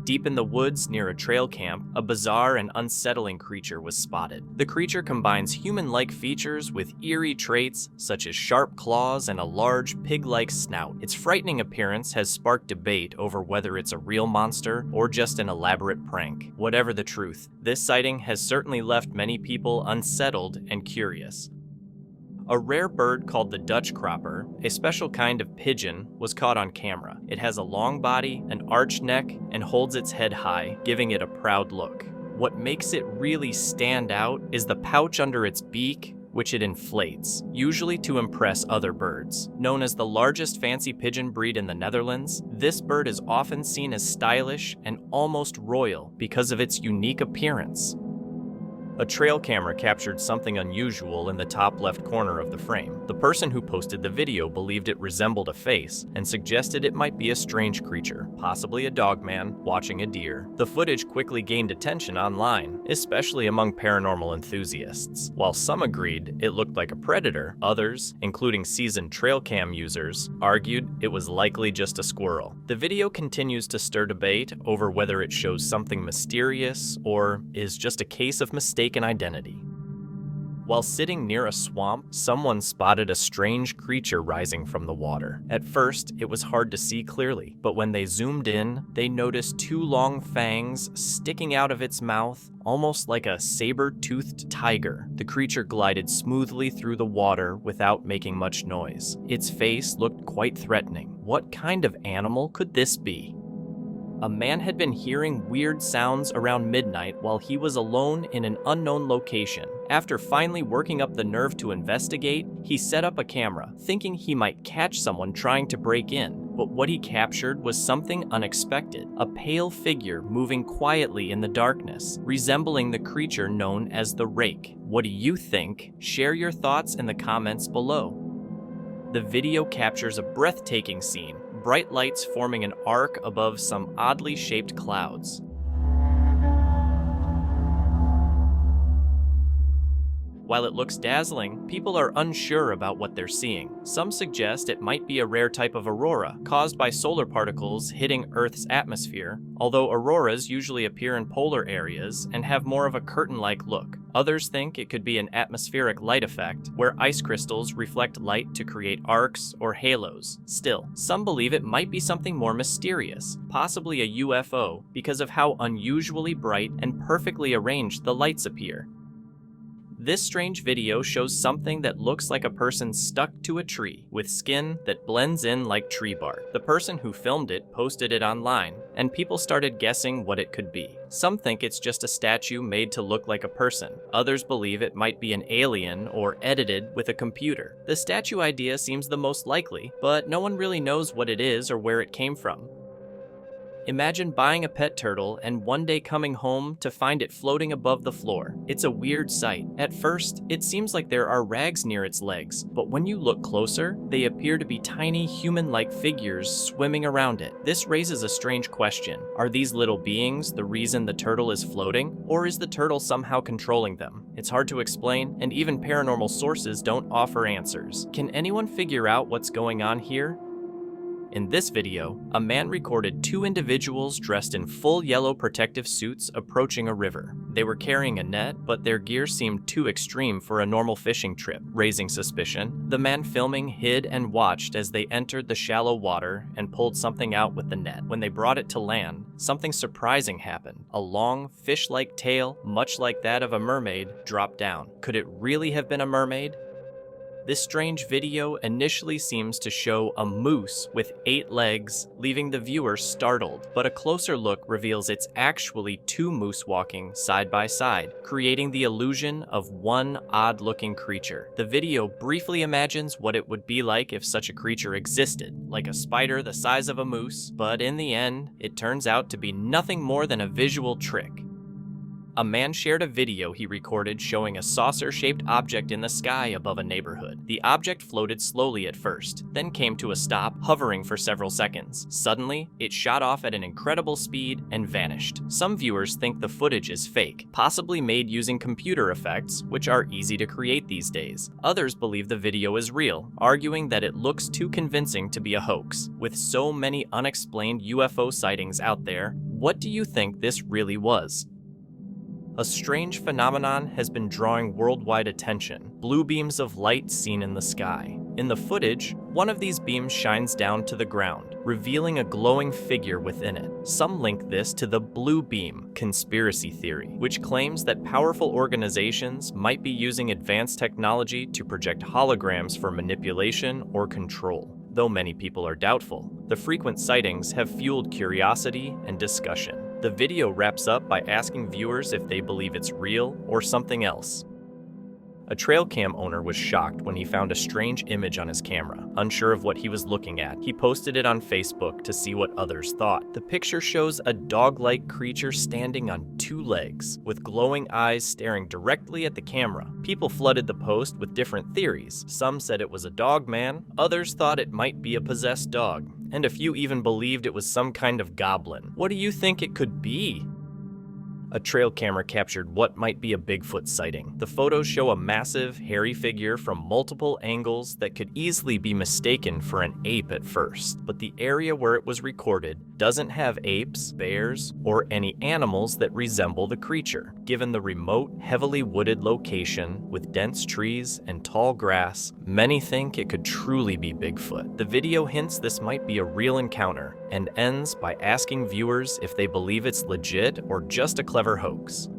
Deep in the woods near a trail camp, a bizarre and unsettling creature was spotted. The creature combines human-like features with eerie traits such as sharp claws and a large, pig-like snout. Its frightening appearance has sparked debate over whether it's a real monster or just an elaborate prank. Whatever the truth, this sighting has certainly left many people unsettled and curious. A rare bird called the Dutch cropper, a special kind of pigeon, was caught on camera. It has a long body, an arched neck, and holds its head high, giving it a proud look. What makes it really stand out is the pouch under its beak, which it inflates, usually to impress other birds. Known as the largest fancy pigeon breed in the Netherlands, this bird is often seen as stylish and almost royal because of its unique appearance. A trail camera captured something unusual in the top left corner of the frame. The person who posted the video believed it resembled a face and suggested it might be a strange creature, possibly a dogman watching a deer. The footage quickly gained attention online, especially among paranormal enthusiasts. While some agreed it looked like a predator, others, including seasoned trail cam users, argued it was likely just a squirrel. The video continues to stir debate over whether it shows something mysterious or is just a case of mistaken identity. While sitting near a swamp, someone spotted a strange creature rising from the water. At first, it was hard to see clearly, but when they zoomed in, they noticed two long fangs sticking out of its mouth, almost like a saber-toothed tiger. The creature glided smoothly through the water without making much noise. Its face looked quite threatening. What kind of animal could this be? A man had been hearing weird sounds around midnight while he was alone in an unknown location. After finally working up the nerve to investigate, he set up a camera, thinking he might catch someone trying to break in. But what he captured was something unexpected, a pale figure moving quietly in the darkness, resembling the creature known as the Rake. What do you think? Share your thoughts in the comments below. The video captures a breathtaking scene, bright lights forming an arc above some oddly shaped clouds. While it looks dazzling, people are unsure about what they're seeing. Some suggest it might be a rare type of aurora, caused by solar particles hitting Earth's atmosphere, although auroras usually appear in polar areas and have more of a curtain-like look. Others think it could be an atmospheric light effect, where ice crystals reflect light to create arcs or halos. Still, some believe it might be something more mysterious, possibly a UFO, because of how unusually bright and perfectly arranged the lights appear. This strange video shows something that looks like a person stuck to a tree, with skin that blends in like tree bark. The person who filmed it posted it online, and people started guessing what it could be. Some think it's just a statue made to look like a person. Others believe it might be an alien or edited with a computer. The statue idea seems the most likely, but no one really knows what it is or where it came from. Imagine buying a pet turtle and one day coming home to find it floating above the floor. It's a weird sight. At first, it seems like there are rags near its legs, but when you look closer, they appear to be tiny human-like figures swimming around it. This raises a strange question. Are these little beings the reason the turtle is floating, or is the turtle somehow controlling them? It's hard to explain, and even paranormal sources don't offer answers. Can anyone figure out what's going on here? In this video, a man recorded two individuals dressed in full yellow protective suits approaching a river. They were carrying a net, but their gear seemed too extreme for a normal fishing trip, raising suspicion. The man filming hid and watched as they entered the shallow water and pulled something out with the net. When they brought it to land, something surprising happened. A long, fish-like tail, much like that of a mermaid, dropped down. Could it really have been a mermaid? This strange video initially seems to show a moose with 8 legs, leaving the viewer startled, but a closer look reveals it's actually 2 moose walking side by side, creating the illusion of one odd-looking creature. The video briefly imagines what it would be like if such a creature existed, like a spider the size of a moose, but in the end, it turns out to be nothing more than a visual trick. A man shared a video he recorded showing a saucer-shaped object in the sky above a neighborhood. The object floated slowly at first, then came to a stop, hovering for several seconds. Suddenly, it shot off at an incredible speed and vanished. Some viewers think the footage is fake, possibly made using computer effects, which are easy to create these days. Others believe the video is real, arguing that it looks too convincing to be a hoax. With so many unexplained UFO sightings out there, what do you think this really was? A strange phenomenon has been drawing worldwide attention: blue beams of light seen in the sky. In the footage, one of these beams shines down to the ground, revealing a glowing figure within it. Some link this to the blue beam conspiracy theory, which claims that powerful organizations might be using advanced technology to project holograms for manipulation or control. Though many people are doubtful, the frequent sightings have fueled curiosity and discussion. The video wraps up by asking viewers if they believe it's real or something else. A trail cam owner was shocked when he found a strange image on his camera. Unsure of what he was looking at, he posted it on Facebook to see what others thought. The picture shows a dog-like creature standing on 2 legs, with glowing eyes staring directly at the camera. People flooded the post with different theories. Some said it was a dog man, others thought it might be a possessed dog, and a few even believed it was some kind of goblin. What do you think it could be? A trail camera captured what might be a Bigfoot sighting. The photos show a massive, hairy figure from multiple angles that could easily be mistaken for an ape at first. But the area where it was recorded doesn't have apes, bears, or any animals that resemble the creature. Given the remote, heavily wooded location with dense trees and tall grass, many think it could truly be Bigfoot. The video hints this might be a real encounter and ends by asking viewers if they believe it's legit or just a clever hoax.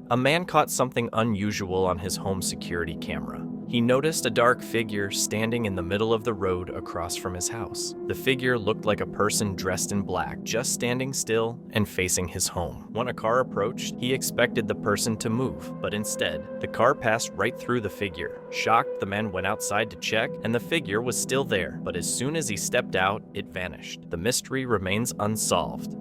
A man caught something unusual on his home security camera. He noticed a dark figure standing in the middle of the road across from his house. The figure looked like a person dressed in black, just standing still and facing his home. When a car approached, he expected the person to move, but instead, the car passed right through the figure. Shocked, the man went outside to check, and the figure was still there, but as soon as he stepped out, it vanished. The mystery remains unsolved.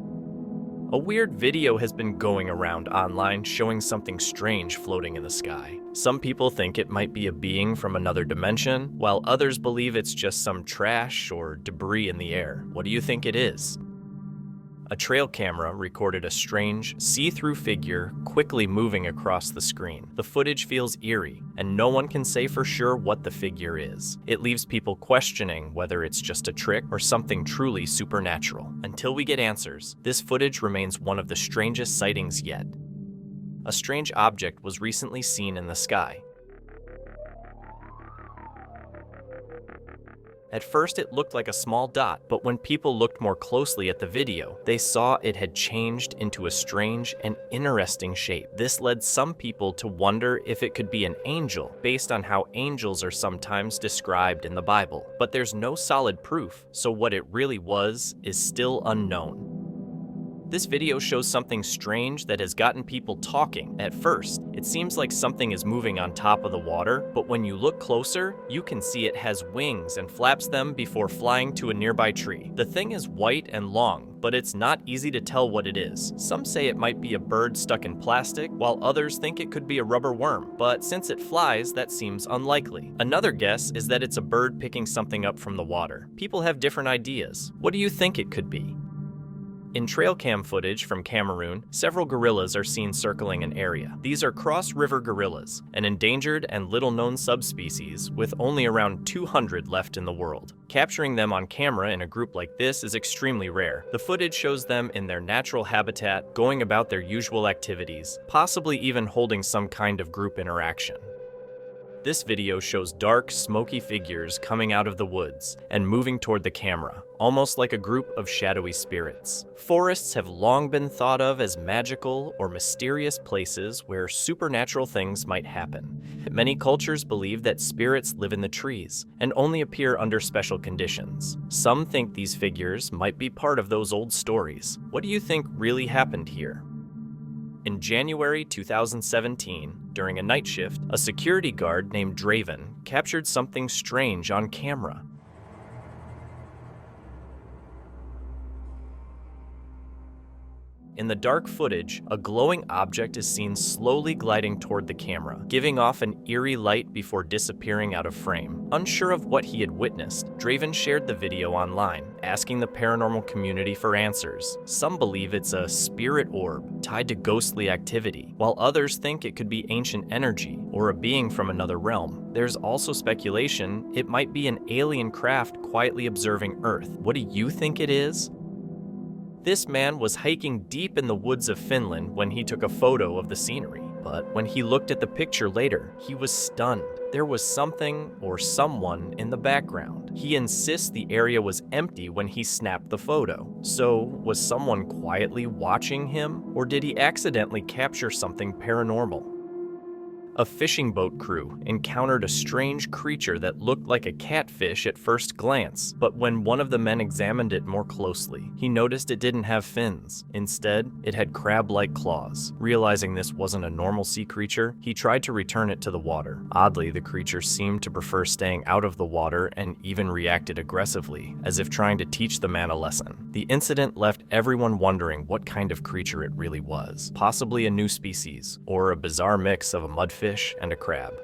A weird video has been going around online showing something strange floating in the sky. Some people think it might be a being from another dimension, while others believe it's just some trash or debris in the air. What do you think it is? A trail camera recorded a strange, see-through figure quickly moving across the screen. The footage feels eerie, and no one can say for sure what the figure is. It leaves people questioning whether it's just a trick or something truly supernatural. Until we get answers, this footage remains one of the strangest sightings yet. A strange object was recently seen in the sky. At first, it looked like a small dot, but when people looked more closely at the video, they saw it had changed into a strange and interesting shape. This led some people to wonder if it could be an angel, based on how angels are sometimes described in the Bible. But there's no solid proof, so what it really was is still unknown. This video shows something strange that has gotten people talking. At first, it seems like something is moving on top of the water, but when you look closer, you can see it has wings and flaps them before flying to a nearby tree. The thing is white and long, but it's not easy to tell what it is. Some say it might be a bird stuck in plastic, while others think it could be a rubber worm, but since it flies, that seems unlikely. Another guess is that it's a bird picking something up from the water. People have different ideas. What do you think it could be? In trail cam footage from Cameroon, several gorillas are seen circling an area. These are cross-river gorillas, an endangered and little-known subspecies with only around 200 left in the world. Capturing them on camera in a group like this is extremely rare. The footage shows them in their natural habitat, going about their usual activities, possibly even holding some kind of group interaction. This video shows dark, smoky figures coming out of the woods and moving toward the camera, almost like a group of shadowy spirits. Forests have long been thought of as magical or mysterious places where supernatural things might happen. Many cultures believe that spirits live in the trees and only appear under special conditions. Some think these figures might be part of those old stories. What do you think really happened here? In January 2017, during a night shift, a security guard named Draven captured something strange on camera. In the dark footage, a glowing object is seen slowly gliding toward the camera, giving off an eerie light before disappearing out of frame. Unsure of what he had witnessed, Draven shared the video online, asking the paranormal community for answers. Some believe it's a spirit orb tied to ghostly activity, while others think it could be ancient energy or a being from another realm. There's also speculation it might be an alien craft quietly observing Earth. What do you think it is? This man was hiking deep in the woods of Finland when he took a photo of the scenery. But when he looked at the picture later, he was stunned. There was something or someone in the background. He insists the area was empty when he snapped the photo. So, was someone quietly watching him, or did he accidentally capture something paranormal? A fishing boat crew encountered a strange creature that looked like a catfish at first glance, but when one of the men examined it more closely, he noticed it didn't have fins. Instead, it had crab-like claws. Realizing this wasn't a normal sea creature, he tried to return it to the water. Oddly, the creature seemed to prefer staying out of the water and even reacted aggressively, as if trying to teach the man a lesson. The incident left everyone wondering what kind of creature it really was. Possibly a new species, or a bizarre mix of a mudfish and a crab.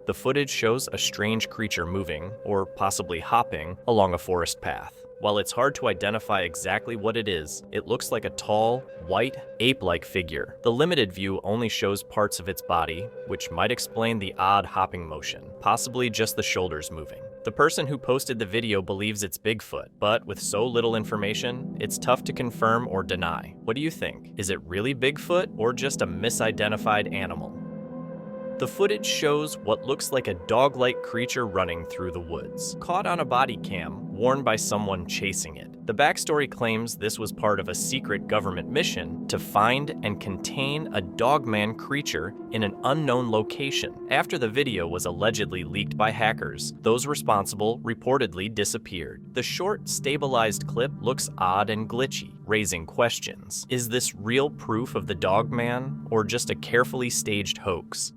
The footage shows a strange creature moving, or possibly hopping, along a forest path. While it's hard to identify exactly what it is, it looks like a tall, white, ape-like figure. The limited view only shows parts of its body, which might explain the odd hopping motion, possibly just the shoulders moving. The person who posted the video believes it's Bigfoot, but with so little information, it's tough to confirm or deny. What do you think? Is it really Bigfoot, or just a misidentified animal? The footage shows what looks like a dog-like creature running through the woods, caught on a body cam worn by someone chasing it. The backstory claims this was part of a secret government mission to find and contain a dogman creature in an unknown location. After the video was allegedly leaked by hackers, those responsible reportedly disappeared. The short, stabilized clip looks odd and glitchy, raising questions. Is this real proof of the dogman, or just a carefully staged hoax?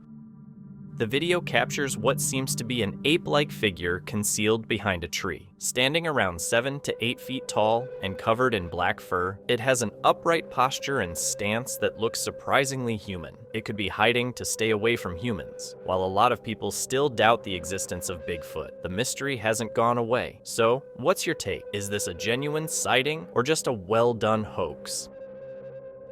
The video captures what seems to be an ape-like figure concealed behind a tree. Standing around 7 to 8 feet tall and covered in black fur, it has an upright posture and stance that looks surprisingly human. It could be hiding to stay away from humans. While a lot of people still doubt the existence of Bigfoot, the mystery hasn't gone away. So, what's your take? Is this a genuine sighting or just a well-done hoax?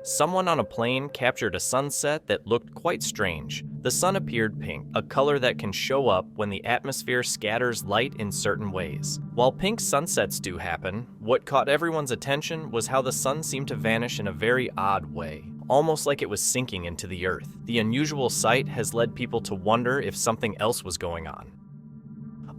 Someone on a plane captured a sunset that looked quite strange. The sun appeared pink, a color that can show up when the atmosphere scatters light in certain ways. While pink sunsets do happen, what caught everyone's attention was how the sun seemed to vanish in a very odd way, almost like it was sinking into the earth. The unusual sight has led people to wonder if something else was going on.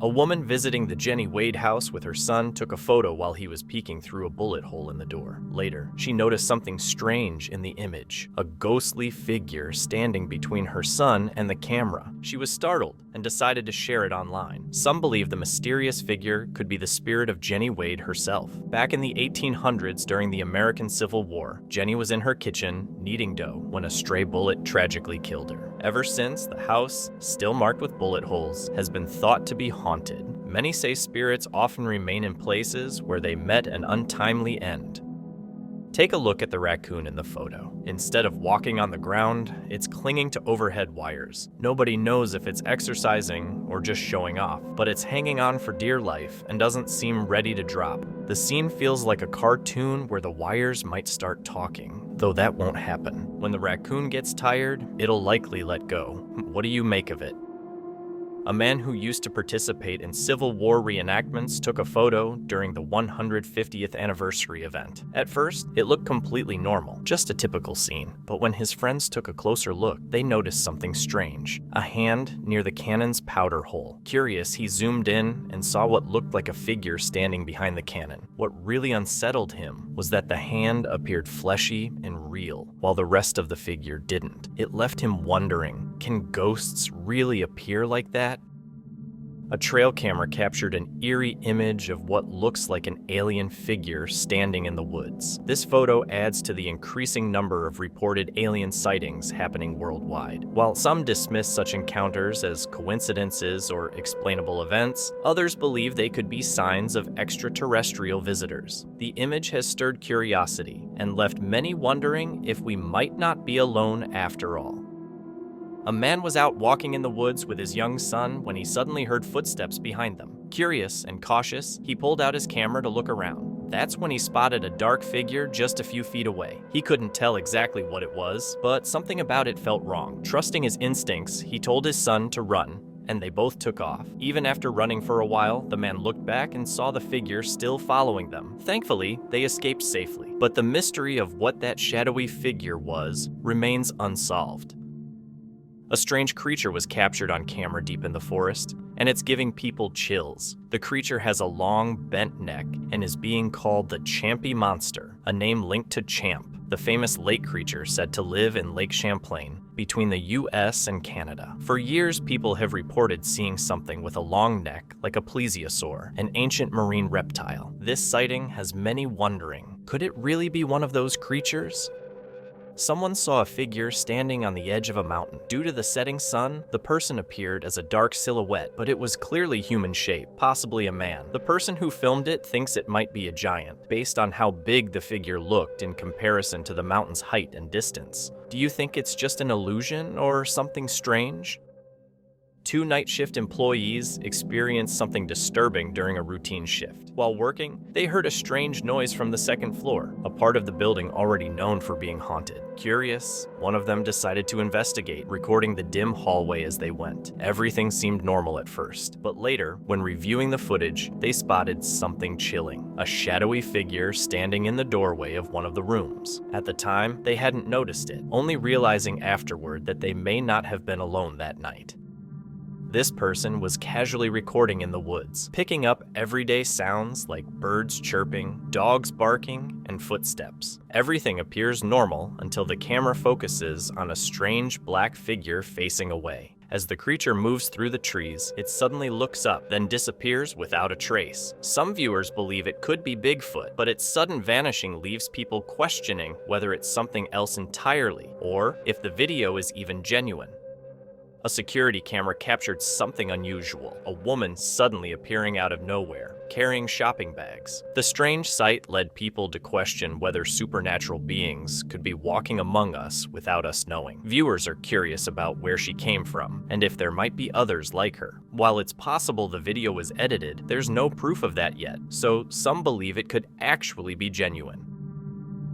A woman visiting the Jenny Wade house with her son took a photo while he was peeking through a bullet hole in the door. Later, she noticed something strange in the image, a ghostly figure standing between her son and the camera. She was startled and decided to share it online. Some believe the mysterious figure could be the spirit of Jenny Wade herself. Back in the 1800s during the American Civil War, Jenny was in her kitchen kneading dough when a stray bullet tragically killed her. Ever since, the house, still marked with bullet holes, has been thought to be haunted. Many say spirits often remain in places where they met an untimely end. Take a look at the raccoon in the photo. Instead of walking on the ground, it's clinging to overhead wires. Nobody knows if it's exercising or just showing off, but it's hanging on for dear life and doesn't seem ready to drop. The scene feels like a cartoon where the wires might start talking, though that won't happen. When the raccoon gets tired, it'll likely let go. What do you make of it? A man who used to participate in Civil War reenactments took a photo during the 150th anniversary event. At first, it looked completely normal, just a typical scene. But when his friends took a closer look, they noticed something strange. A hand near the cannon's powder hole. Curious, he zoomed in and saw what looked like a figure standing behind the cannon. What really unsettled him was that the hand appeared fleshy and real, while the rest of the figure didn't. It left him wondering, can ghosts really appear like that? A trail camera captured an eerie image of what looks like an alien figure standing in the woods. This photo adds to the increasing number of reported alien sightings happening worldwide. While some dismiss such encounters as coincidences or explainable events, others believe they could be signs of extraterrestrial visitors. The image has stirred curiosity and left many wondering if we might not be alone after all. A man was out walking in the woods with his young son when he suddenly heard footsteps behind them. Curious and cautious, he pulled out his camera to look around. That's when he spotted a dark figure just a few feet away. He couldn't tell exactly what it was, but something about it felt wrong. Trusting his instincts, he told his son to run, and they both took off. Even after running for a while, the man looked back and saw the figure still following them. Thankfully, they escaped safely. But the mystery of what that shadowy figure was remains unsolved. A strange creature was captured on camera deep in the forest, and it's giving people chills. The creature has a long, bent neck and is being called the Champy Monster, a name linked to Champ, the famous lake creature said to live in Lake Champlain, between the US and Canada. For years, people have reported seeing something with a long neck like a plesiosaur, an ancient marine reptile. This sighting has many wondering, could it really be one of those creatures? Someone saw a figure standing on the edge of a mountain. Due to the setting sun, the person appeared as a dark silhouette, but it was clearly human shape, possibly a man. The person who filmed it thinks it might be a giant, based on how big the figure looked in comparison to the mountain's height and distance. Do you think it's just an illusion or something strange? 2 night shift employees experienced something disturbing during a routine shift. While working, they heard a strange noise from the second floor, a part of the building already known for being haunted. Curious, one of them decided to investigate, recording the dim hallway as they went. Everything seemed normal at first, but later, when reviewing the footage, they spotted something chilling, a shadowy figure standing in the doorway of one of the rooms. At the time, they hadn't noticed it, only realizing afterward that they may not have been alone that night. This person was casually recording in the woods, picking up everyday sounds like birds chirping, dogs barking, and footsteps. Everything appears normal until the camera focuses on a strange black figure facing away. As the creature moves through the trees, it suddenly looks up, then disappears without a trace. Some viewers believe it could be Bigfoot, but its sudden vanishing leaves people questioning whether it's something else entirely, or if the video is even genuine. A security camera captured something unusual, a woman suddenly appearing out of nowhere, carrying shopping bags. The strange sight led people to question whether supernatural beings could be walking among us without us knowing. Viewers are curious about where she came from, and if there might be others like her. While it's possible the video was edited, there's no proof of that yet, so some believe it could actually be genuine.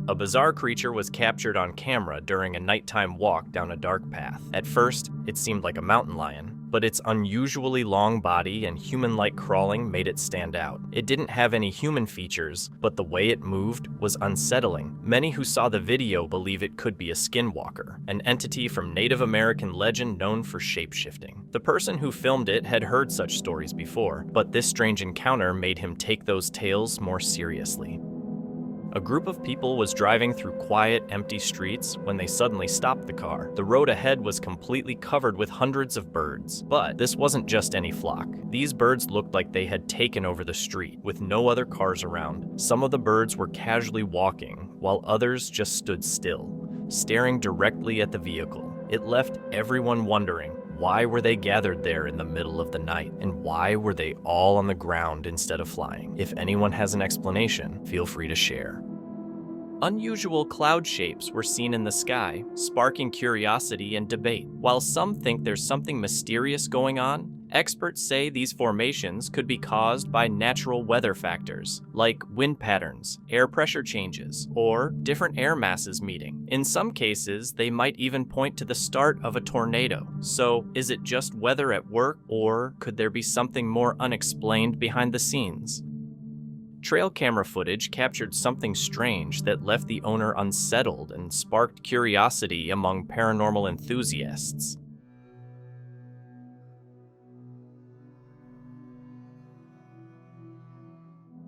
A bizarre creature was captured on camera during a nighttime walk down a dark path. At first, it seemed like a mountain lion, but its unusually long body and human-like crawling made it stand out. It didn't have any human features, but the way it moved was unsettling. Many who saw the video believe it could be a skinwalker, an entity from Native American legend known for shape-shifting. The person who filmed it had heard such stories before, but this strange encounter made him take those tales more seriously. A group of people was driving through quiet, empty streets when they suddenly stopped the car. The road ahead was completely covered with hundreds of birds. But this wasn't just any flock. These birds looked like they had taken over the street, with no other cars around. Some of the birds were casually walking, while others just stood still, staring directly at the vehicle. It left everyone wondering, why were they gathered there in the middle of the night? And why were they all on the ground instead of flying? If anyone has an explanation, feel free to share. Unusual cloud shapes were seen in the sky, sparking curiosity and debate. While some think there's something mysterious going on, experts say these formations could be caused by natural weather factors, like wind patterns, air pressure changes, or different air masses meeting. In some cases, they might even point to the start of a tornado. So, is it just weather at work, or could there be something more unexplained behind the scenes? Trail camera footage captured something strange that left the owner unsettled and sparked curiosity among paranormal enthusiasts.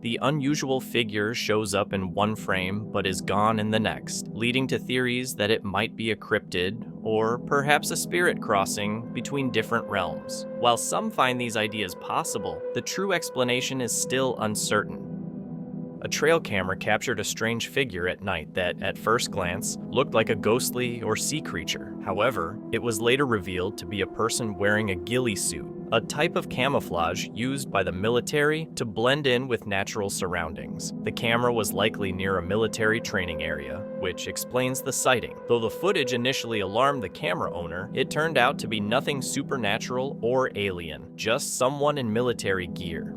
The unusual figure shows up in one frame but is gone in the next, leading to theories that it might be a cryptid or perhaps a spirit crossing between different realms. While some find these ideas possible, the true explanation is still uncertain. A trail camera captured a strange figure at night that, at first glance, looked like a ghostly or sea creature. However, it was later revealed to be a person wearing a ghillie suit, a type of camouflage used by the military to blend in with natural surroundings. The camera was likely near a military training area, which explains the sighting. Though the footage initially alarmed the camera owner, it turned out to be nothing supernatural or alien, just someone in military gear.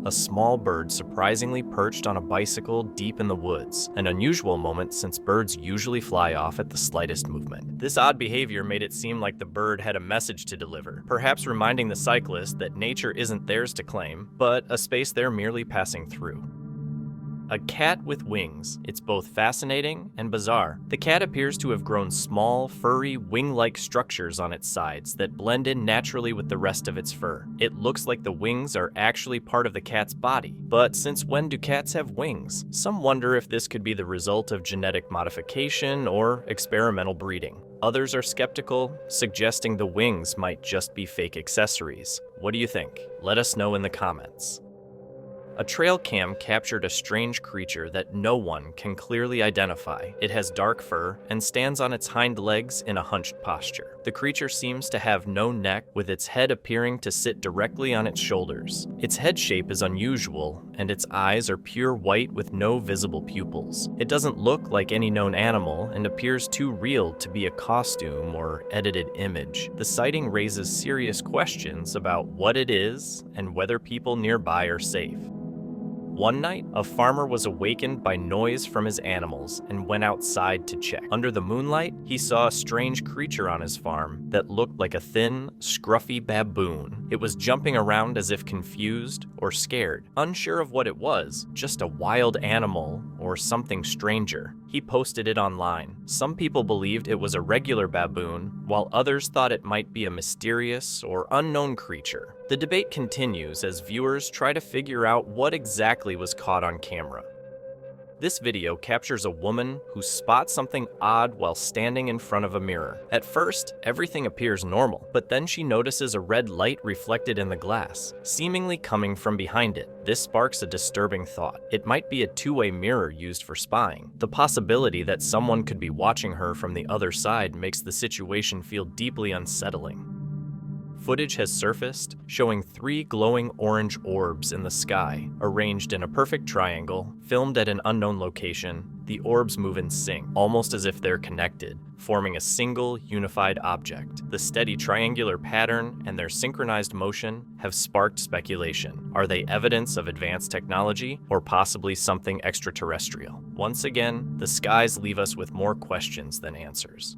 A small bird surprisingly perched on a bicycle deep in the woods, an unusual moment since birds usually fly off at the slightest movement. This odd behavior made it seem like the bird had a message to deliver, perhaps reminding the cyclist that nature isn't theirs to claim, but a space they're merely passing through. A cat with wings. It's both fascinating and bizarre. The cat appears to have grown small, furry, wing-like structures on its sides that blend in naturally with the rest of its fur. It looks like the wings are actually part of the cat's body. But since when do cats have wings? Some wonder if this could be the result of genetic modification or experimental breeding. Others are skeptical, suggesting the wings might just be fake accessories. What do you think? Let us know in the comments. A trail cam captured a strange creature that no one can clearly identify. It has dark fur and stands on its hind legs in a hunched posture. The creature seems to have no neck, with its head appearing to sit directly on its shoulders. Its head shape is unusual, and its eyes are pure white with no visible pupils. It doesn't look like any known animal and appears too real to be a costume or edited image. The sighting raises serious questions about what it is and whether people nearby are safe. One night, a farmer was awakened by noise from his animals and went outside to check. Under the moonlight, he saw a strange creature on his farm that looked like a thin, scruffy baboon. It was jumping around as if confused or scared. Unsure of what it was, just a wild animal or something stranger. He posted it online. Some people believed it was a regular baboon, while others thought it might be a mysterious or unknown creature. The debate continues as viewers try to figure out what exactly was caught on camera. This video captures a woman who spots something odd while standing in front of a mirror. At first, everything appears normal, but then she notices a red light reflected in the glass, seemingly coming from behind it. This sparks a disturbing thought. It might be a two-way mirror used for spying. The possibility that someone could be watching her from the other side makes the situation feel deeply unsettling. Footage has surfaced showing 3 glowing orange orbs in the sky, arranged in a perfect triangle, filmed at an unknown location. The orbs move in sync, almost as if they're connected, forming a single, unified object. The steady triangular pattern and their synchronized motion have sparked speculation. Are they evidence of advanced technology, or possibly something extraterrestrial? Once again, the skies leave us with more questions than answers.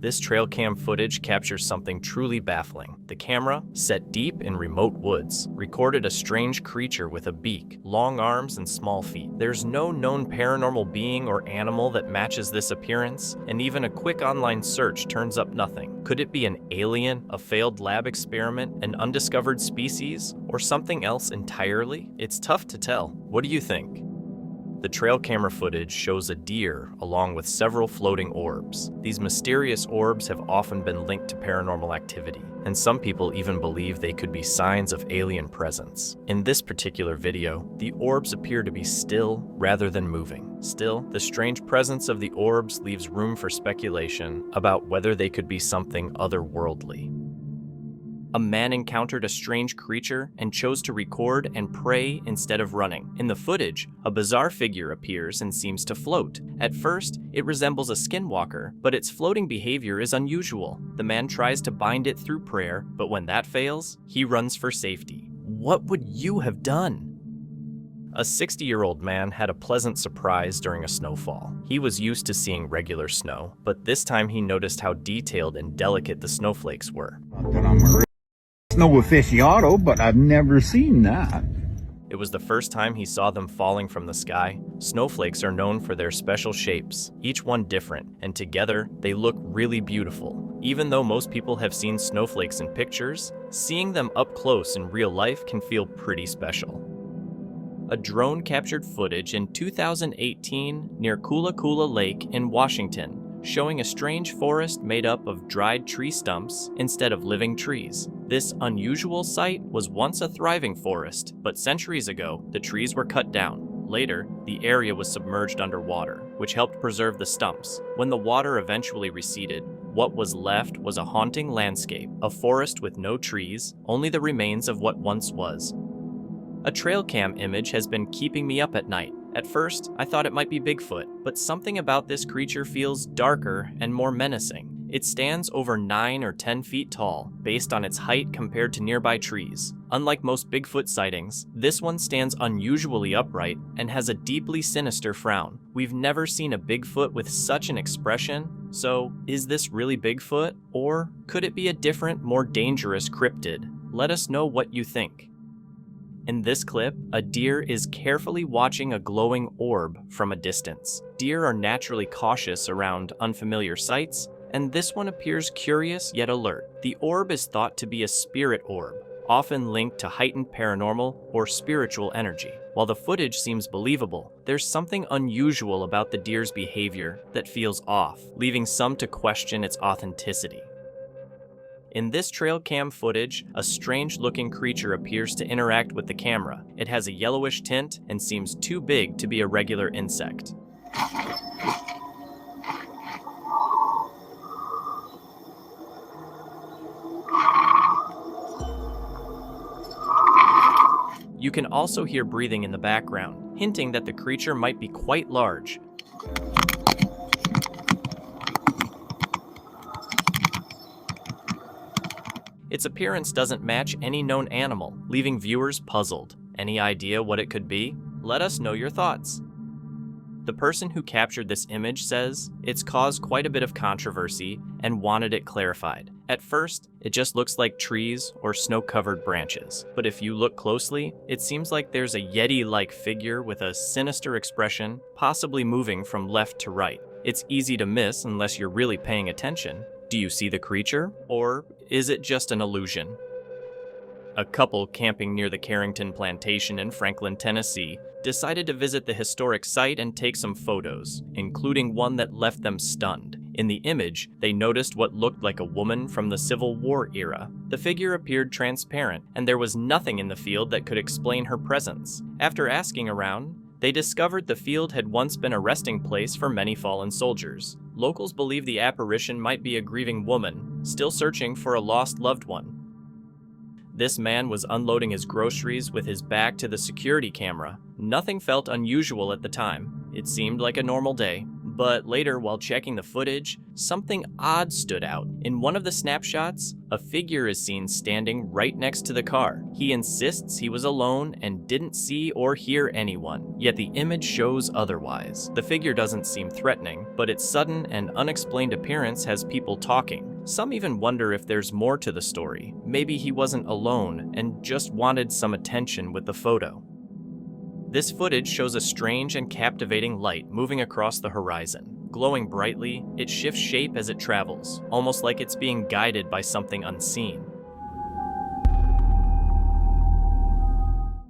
This trail cam footage captures something truly baffling. The camera, set deep in remote woods, recorded a strange creature with a beak, long arms, and small feet. There's no known paranormal being or animal that matches this appearance, and even a quick online search turns up nothing. Could it be an alien, a failed lab experiment, an undiscovered species, or something else entirely? It's tough to tell. What do you think? The trail camera footage shows a deer along with several floating orbs. These mysterious orbs have often been linked to paranormal activity, and some people even believe they could be signs of alien presence. In this particular video, the orbs appear to be still rather than moving. Still, the strange presence of the orbs leaves room for speculation about whether they could be something otherworldly. A man encountered a strange creature and chose to record and pray instead of running. In the footage, a bizarre figure appears and seems to float. At first, it resembles a skinwalker, but its floating behavior is unusual. The man tries to bind it through prayer, but when that fails, he runs for safety. What would you have done? A 60-year-old man had a pleasant surprise during a snowfall. He was used to seeing regular snow, but this time he noticed how detailed and delicate the snowflakes were. No aficionado, but I've never seen that. It was the first time he saw them falling from the sky. Snowflakes are known for their special shapes, each one different, and together they look really beautiful. Even though most people have seen snowflakes in pictures, seeing them up close in real life can feel pretty special. A drone captured footage in 2018 near Kula Kula Lake in Washington, showing a strange forest made up of dried tree stumps instead of living trees. This unusual sight was once a thriving forest, but centuries ago, the trees were cut down. Later, the area was submerged underwater, which helped preserve the stumps. When the water eventually receded, what was left was a haunting landscape, a forest with no trees, only the remains of what once was. A trail cam image has been keeping me up at night. At first, I thought it might be Bigfoot, but something about this creature feels darker and more menacing. It stands over 9 or 10 feet tall, based on its height compared to nearby trees. Unlike most Bigfoot sightings, this one stands unusually upright and has a deeply sinister frown. We've never seen a Bigfoot with such an expression, so is this really Bigfoot? Or could it be a different, more dangerous cryptid? Let us know what you think. In this clip, a deer is carefully watching a glowing orb from a distance. Deer are naturally cautious around unfamiliar sights, and this one appears curious yet alert. The orb is thought to be a spirit orb, often linked to heightened paranormal or spiritual energy. While the footage seems believable, there's something unusual about the deer's behavior that feels off, leaving some to question its authenticity. In this trail cam footage, a strange-looking creature appears to interact with the camera. It has a yellowish tint and seems too big to be a regular insect. You can also hear breathing in the background, hinting that the creature might be quite large. Its appearance doesn't match any known animal, leaving viewers puzzled. Any idea what it could be? Let us know your thoughts. The person who captured this image says it's caused quite a bit of controversy and wanted it clarified. At first, it just looks like trees or snow-covered branches. But if you look closely, it seems like there's a Yeti-like figure with a sinister expression, possibly moving from left to right. It's easy to miss unless you're really paying attention. Do you see the creature, or is it just an illusion? A couple camping near the Carrington Plantation in Franklin, Tennessee, decided to visit the historic site and take some photos, including one that left them stunned. In the image, they noticed what looked like a woman from the Civil War era. The figure appeared transparent, and there was nothing in the field that could explain her presence. After asking around, they discovered the field had once been a resting place for many fallen soldiers. Locals believe the apparition might be a grieving woman, still searching for a lost loved one. This man was unloading his groceries with his back to the security camera. Nothing felt unusual at the time. It seemed like a normal day. But later, while checking the footage, something odd stood out. In one of the snapshots, a figure is seen standing right next to the car. He insists he was alone and didn't see or hear anyone, yet the image shows otherwise. The figure doesn't seem threatening, but its sudden and unexplained appearance has people talking. Some even wonder if there's more to the story. Maybe he wasn't alone and just wanted some attention with the photo. This footage shows a strange and captivating light moving across the horizon. Glowing brightly, it shifts shape as it travels, almost like it's being guided by something unseen.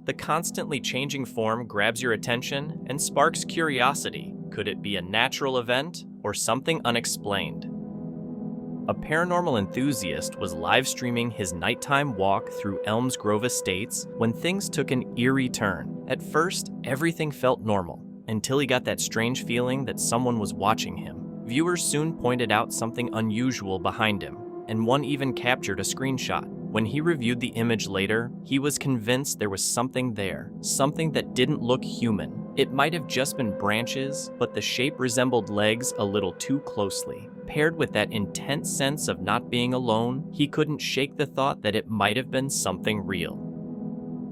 The constantly changing form grabs your attention and sparks curiosity. Could it be a natural event or something unexplained? A paranormal enthusiast was live streaming his nighttime walk through Elms Grove Estates when things took an eerie turn. At first, everything felt normal, until he got that strange feeling that someone was watching him. Viewers soon pointed out something unusual behind him, and one even captured a screenshot. When he reviewed the image later, he was convinced there was something there, something that didn't look human. It might have just been branches, but the shape resembled legs a little too closely. Paired with that intense sense of not being alone, he couldn't shake the thought that it might have been something real.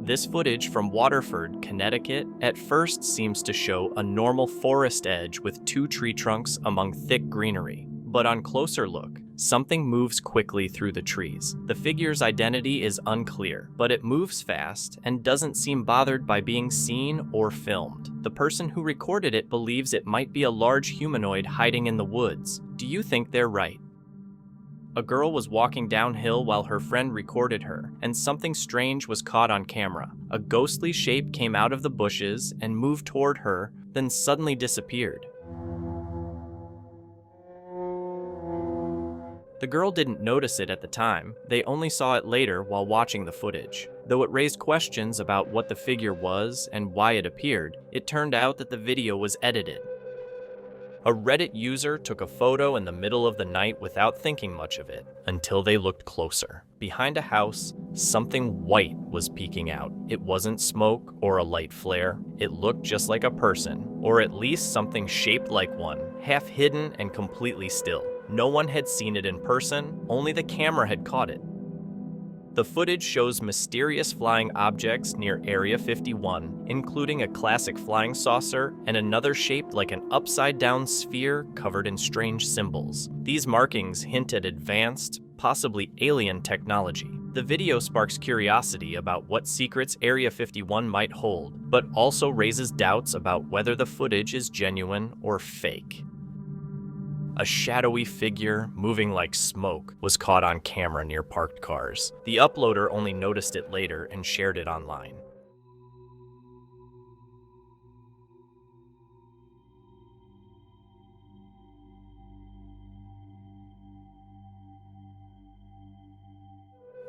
This footage from Waterford, Connecticut, at first seems to show a normal forest edge with two tree trunks among thick greenery. But on closer look, something moves quickly through the trees. The figure's identity is unclear, but it moves fast and doesn't seem bothered by being seen or filmed. The person who recorded it believes it might be a large humanoid hiding in the woods. Do you think they're right? A girl was walking downhill while her friend recorded her, and something strange was caught on camera. A ghostly shape came out of the bushes and moved toward her, then suddenly disappeared. The girl didn't notice it at the time. They only saw it later while watching the footage. Though it raised questions about what the figure was and why it appeared, it turned out that the video was edited. A Reddit user took a photo in the middle of the night without thinking much of it, until they looked closer. Behind a house, something white was peeking out. It wasn't smoke or a light flare. It looked just like a person, or at least something shaped like one, half hidden and completely still. No one had seen it in person, only the camera had caught it. The footage shows mysterious flying objects near Area 51, including a classic flying saucer and another shaped like an upside-down sphere covered in strange symbols. These markings hint at advanced, possibly alien technology. The video sparks curiosity about what secrets Area 51 might hold, but also raises doubts about whether the footage is genuine or fake. A shadowy figure, moving like smoke, was caught on camera near parked cars. The uploader only noticed it later and shared it online.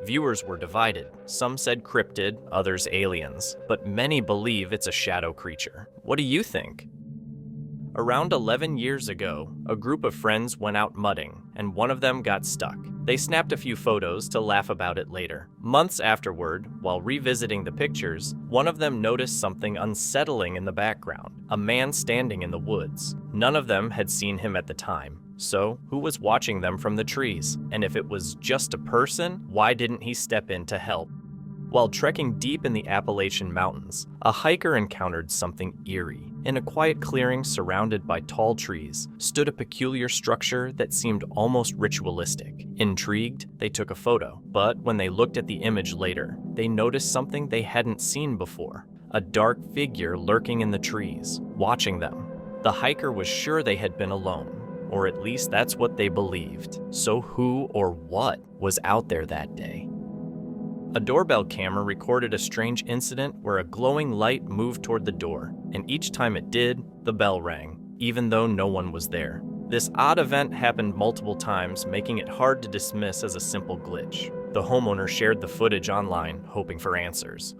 Viewers were divided. Some said cryptid, others aliens, but many believe it's a shadow creature. What do you think? Around 11 years ago, a group of friends went out mudding, and one of them got stuck. They snapped a few photos to laugh about it later. Months afterward, while revisiting the pictures, one of them noticed something unsettling in the background, a man standing in the woods. None of them had seen him at the time, so who was watching them from the trees? And if it was just a person, why didn't he step in to help? While trekking deep in the Appalachian Mountains, a hiker encountered something eerie. In a quiet clearing surrounded by tall trees, stood a peculiar structure that seemed almost ritualistic. Intrigued, they took a photo, but when they looked at the image later, they noticed something they hadn't seen before. A dark figure lurking in the trees, watching them. The hiker was sure they had been alone, or at least that's what they believed. So who or what was out there that day? A doorbell camera recorded a strange incident where a glowing light moved toward the door, and each time it did, the bell rang, even though no one was there. This odd event happened multiple times, making it hard to dismiss as a simple glitch. The homeowner shared the footage online, hoping for answers.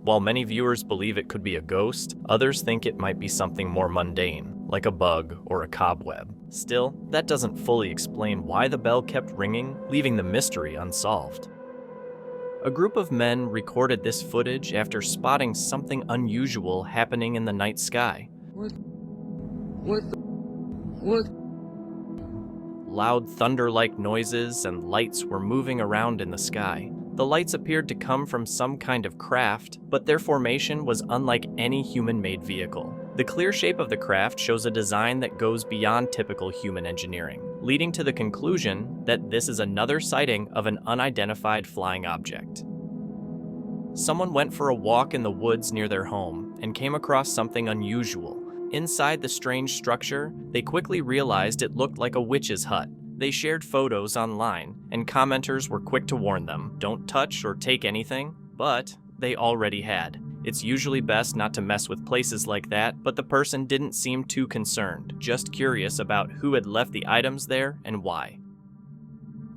While many viewers believe it could be a ghost, others think it might be something more mundane, like a bug or a cobweb. Still, that doesn't fully explain why the bell kept ringing, leaving the mystery unsolved. A group of men recorded this footage after spotting something unusual happening in the night sky. What? Loud thunder-like noises and lights were moving around in the sky. The lights appeared to come from some kind of craft, but their formation was unlike any human-made vehicle. The clear shape of the craft shows a design that goes beyond typical human engineering, leading to the conclusion that this is another sighting of an unidentified flying object. Someone went for a walk in the woods near their home and came across something unusual. Inside the strange structure, they quickly realized it looked like a witch's hut. They shared photos online, and commenters were quick to warn them, don't touch or take anything, but they already had. It's usually best not to mess with places like that, but the person didn't seem too concerned, just curious about who had left the items there and why.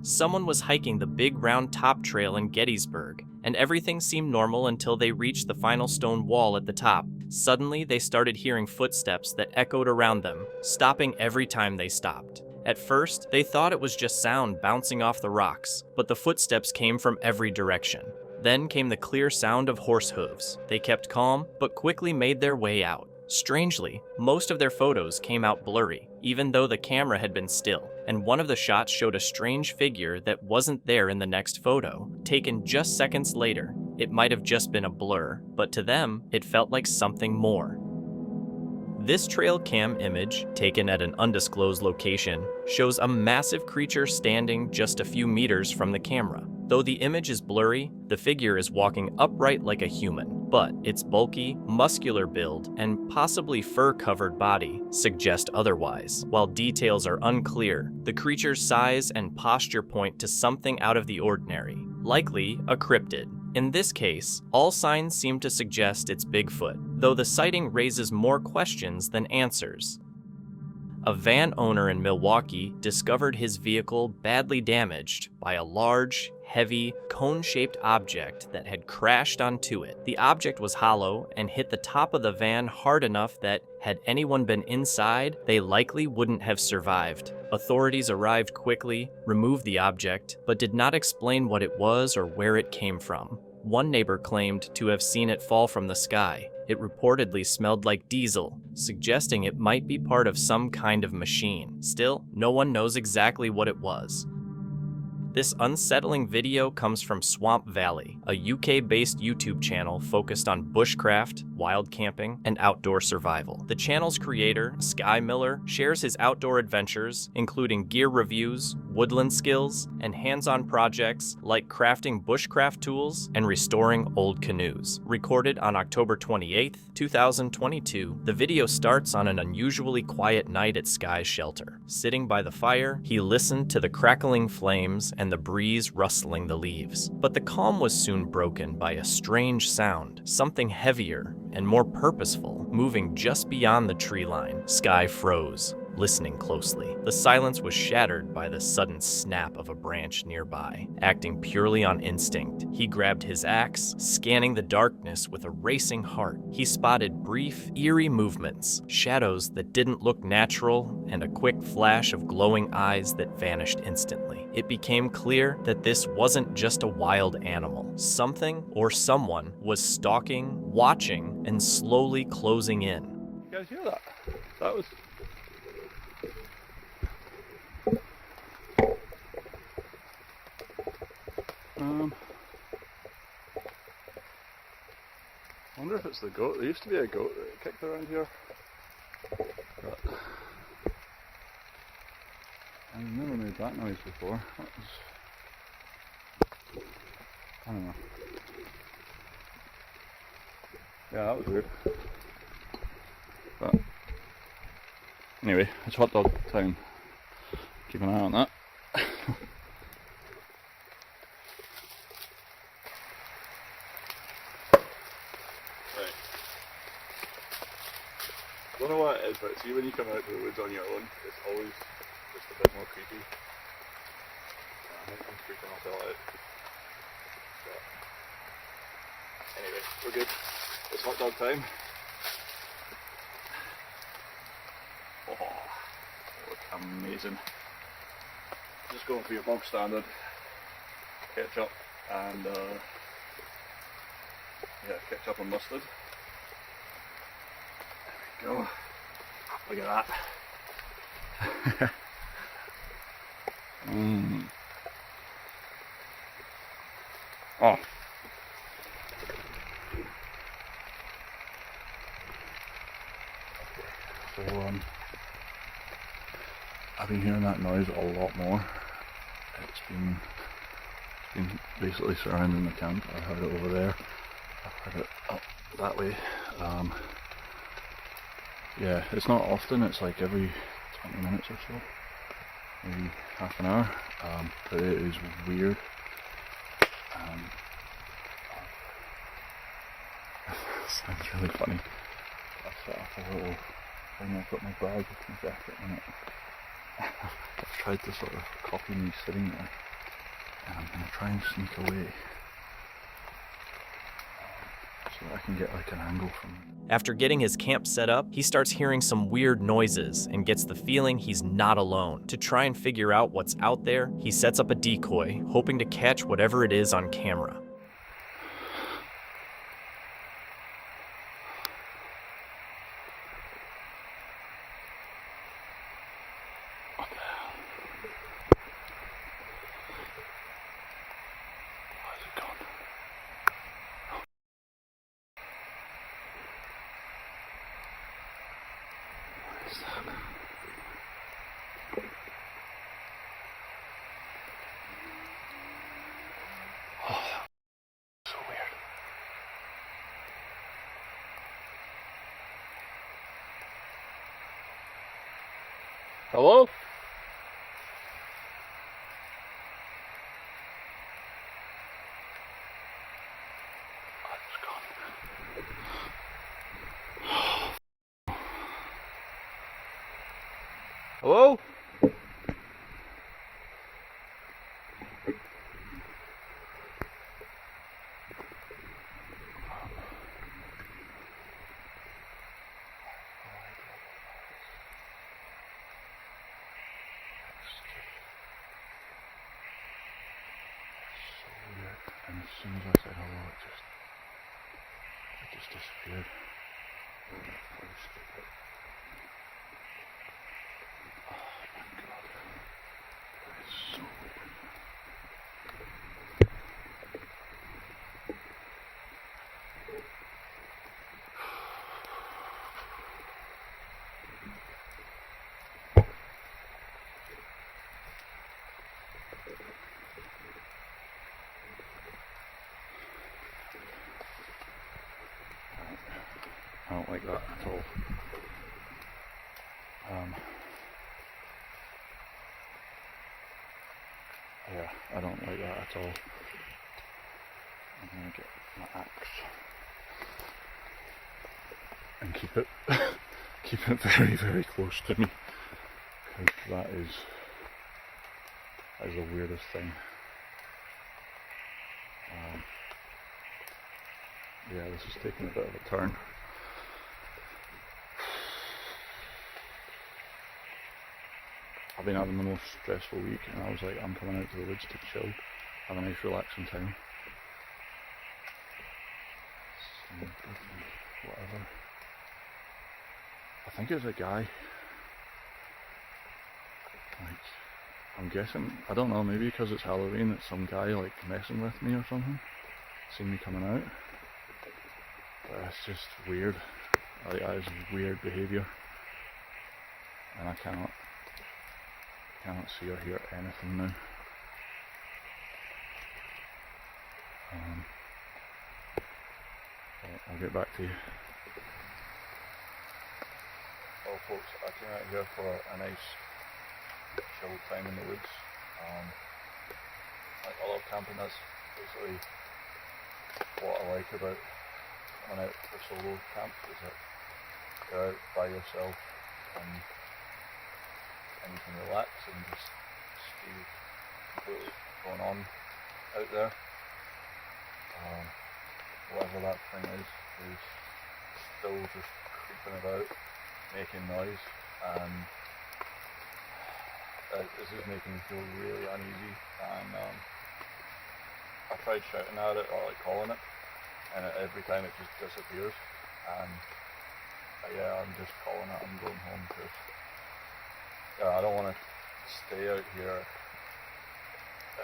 Someone was hiking the Big Round Top Trail in Gettysburg, and everything seemed normal until they reached the final stone wall at the top. Suddenly, they started hearing footsteps that echoed around them, stopping every time they stopped. At first, they thought it was just sound bouncing off the rocks, but the footsteps came from every direction. Then came the clear sound of horse hooves. They kept calm, but quickly made their way out. Strangely, most of their photos came out blurry, even though the camera had been still, and one of the shots showed a strange figure that wasn't there in the next photo, taken just seconds later. It might have just been a blur, but to them, it felt like something more. This trail cam image, taken at an undisclosed location, shows a massive creature standing just a few meters from the camera. Though the image is blurry, the figure is walking upright like a human, but its bulky, muscular build and possibly fur-covered body suggest otherwise. While details are unclear, the creature's size and posture point to something out of the ordinary, likely a cryptid. In this case, all signs seem to suggest it's Bigfoot, though the sighting raises more questions than answers. A van owner in Milwaukee discovered his vehicle badly damaged by a large, heavy, cone-shaped object that had crashed onto it. The object was hollow and hit the top of the van hard enough that, had anyone been inside, they likely wouldn't have survived. Authorities arrived quickly, removed the object, but did not explain what it was or where it came from. One neighbor claimed to have seen it fall from the sky. It reportedly smelled like diesel, suggesting it might be part of some kind of machine. Still, no one knows exactly what it was. This unsettling video comes from Swamp Valley, a UK-based YouTube channel focused on bushcraft, wild camping, and outdoor survival. The channel's creator, Sky Miller, shares his outdoor adventures, including gear reviews, woodland skills, and hands-on projects like crafting bushcraft tools and restoring old canoes. Recorded on October 28, 2022, the video starts on an unusually quiet night at Sky's shelter. Sitting by the fire, he listened to the crackling flames and the breeze rustling the leaves. But the calm was soon broken by a strange sound, something heavier and more purposeful, moving just beyond the tree line. Sky froze, listening closely. The silence was shattered by the sudden snap of a branch nearby. Acting purely on instinct, he grabbed his axe, scanning the darkness with a racing heart. He spotted brief, eerie movements, shadows that didn't look natural, and a quick flash of glowing eyes that vanished instantly. It became clear that this wasn't just a wild animal. Something or someone was stalking, watching, and slowly closing in. You guys hear that? That was... I wonder if it's the goat. There used to be a goat that kicked around here. But I've never made that noise before. That was... I don't know. Yeah, that was weird. But Anyway, it's hot dog time. Keep an eye on that. Right. I don't know what it is, but see when you come out to the woods on your own, it's always just a bit more creepy. I think I'm freaking myself out. But anyway, we're good. It's hot dog time. Oh, they look amazing. Just going for your bog standard ketchup and yeah, ketchup and mustard. There we go. Look at that. Oh. So I've been hearing that noise a lot more. It's been basically surrounding the camp. I heard it over there. I've heard it up that way. Yeah, it's not often. It's like every 20 minutes or so, maybe half an hour. But it is weird. Sounds really funny. I've set up a little thing. I've got my bag with my jacket in it. I've tried to sort of copy me sitting there, and I'm going to try and sneak away so that I can get like an angle from it. After getting his camp set up, he starts hearing some weird noises and gets the feeling he's not alone. To try and figure out what's out there, he sets up a decoy, hoping to catch whatever it is on camera. Hello? Hello? And as soon as I said hello, it just disappeared. Very stupid. Oh my god. That is so weird. I don't like that at all. Yeah, I don't like that at all. I'm gonna get my axe and keep it very, very close to me, because that is the weirdest thing. Yeah, this is taking a bit of a turn. I've been having the most stressful week, and I was like, I'm coming out to the woods to chill, have a nice relaxing time. Whatever. I think it's a guy. Like, I'm guessing, I don't know, maybe because it's Halloween, it's some guy like messing with me or something. Seen me coming out. But it's just weird. Like, that is weird behaviour. And I cannot see or hear anything now. I'll get back to you. Oh, Well, folks, I came out here for a nice chill time in the woods. Like, I love camping. That's basically what I like about coming out for solo camp, is that you're out by yourself and you can relax and just see completely going on out there. Whatever that thing is still just creeping about, making noise, and this is making me feel really uneasy. And I tried shouting at it or like calling it, and every time it just disappears. And yeah, I'm just calling it. I'm going home because I don't want to stay out here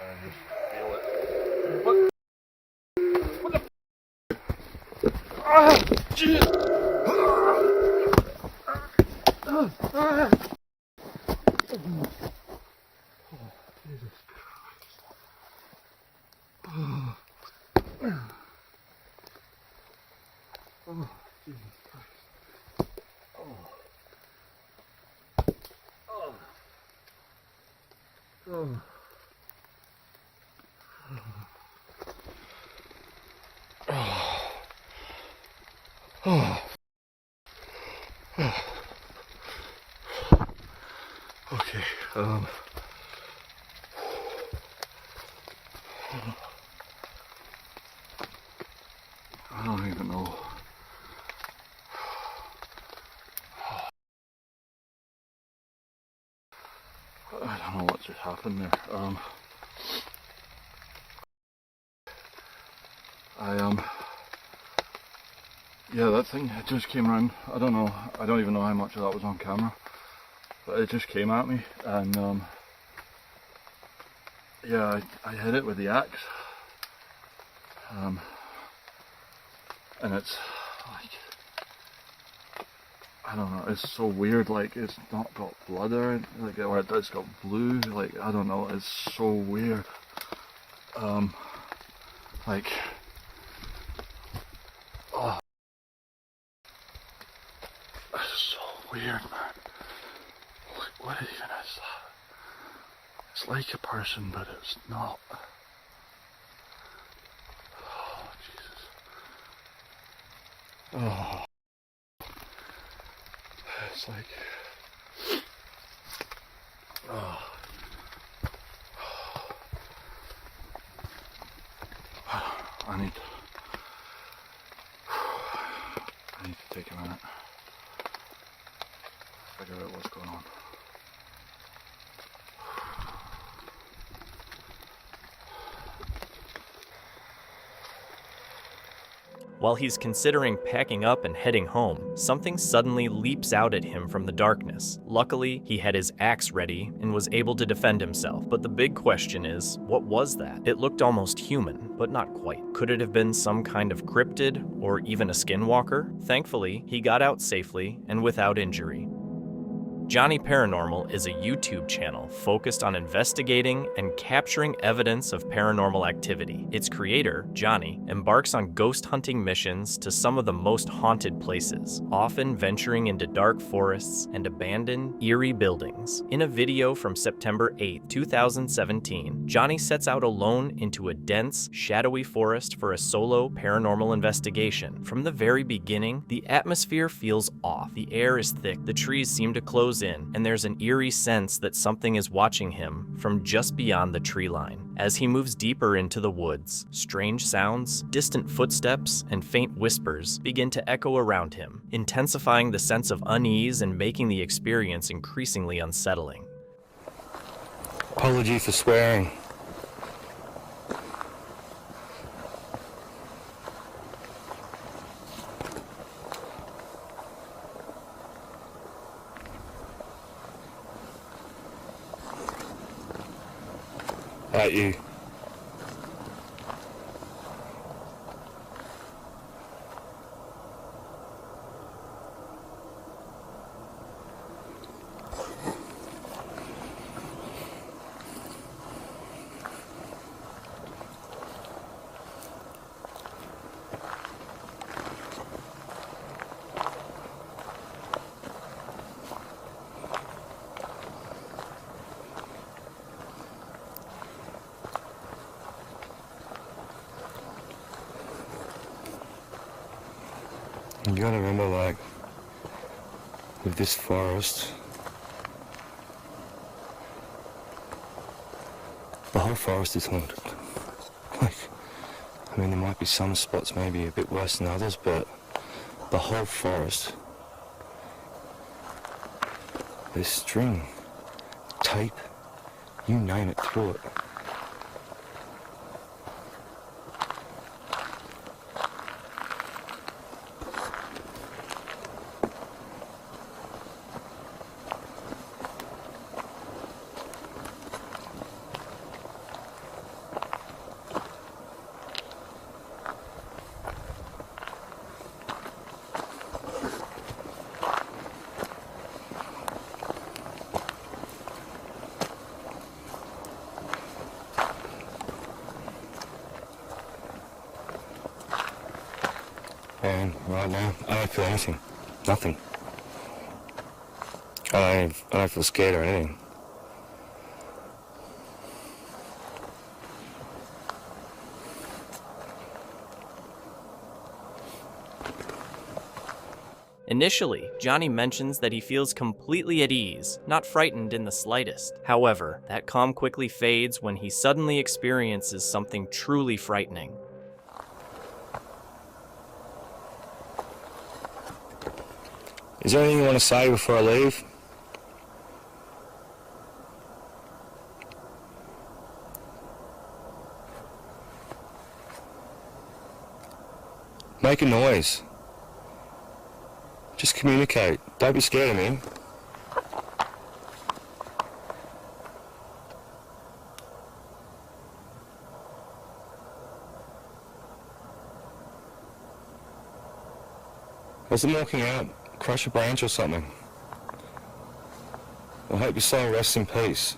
and just feel it. What? What the? Ah! Jesus! Okay, I don't even know. I don't know what just happened there. Yeah, that thing, it just came around. I don't know, I don't even know how much of that was on camera, but it just came at me, and yeah, I hit it with the axe, and it's like, I don't know, it's so weird, like it's not got blood or anything, like, or it's got blue, like, I don't know, it's so weird. Like, oh, it's so weird, man. What even is that? It's like a person, but it's not. Oh, Jesus. Oh. It's like, oh. I need to take a minute, figure out what's going on. While he's considering packing up and heading home, something suddenly leaps out at him from the darkness. Luckily, he had his axe ready and was able to defend himself. But the big question is, what was that? It looked almost human, but not quite. Could it have been some kind of cryptid or even a skinwalker? Thankfully, he got out safely and without injury. Johnny Paranormal is a YouTube channel focused on investigating and capturing evidence of paranormal activity. Its creator, Johnny, embarks on ghost hunting missions to some of the most haunted places, often venturing into dark forests and abandoned, eerie buildings. In a video from September 8, 2017, Johnny sets out alone into a dense, shadowy forest for a solo paranormal investigation. From the very beginning, the atmosphere feels off. The air is thick, the trees seem to close in, and there's an eerie sense that something is watching him from just beyond the tree line. As he moves deeper into the woods, strange sounds, distant footsteps, and faint whispers begin to echo around him, intensifying the sense of unease and making the experience increasingly unsettling. Apology for swearing. At you. gotta remember, like, with this forest, the whole forest is haunted. Like, I mean, there might be some spots maybe a bit worse than others, but the whole forest, there's string, tape, you name it, through it. And right now, I don't feel anything. Nothing. I don't feel scared or anything. Initially, Johnny mentions that he feels completely at ease, not frightened in the slightest. However, that calm quickly fades when he suddenly experiences something truly frightening. Is there anything you want to say before I leave? Make a noise. Just communicate. Don't be scared of me. As I'm walking out, crush a branch or something. I hope your soul rests in peace.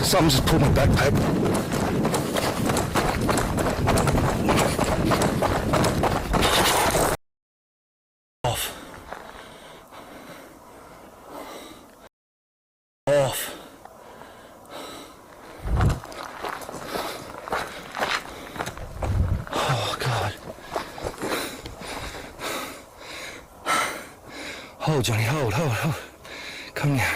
Something just pulled my backpack. Off. Oh, God. Hold, Johnny, hold. Come here.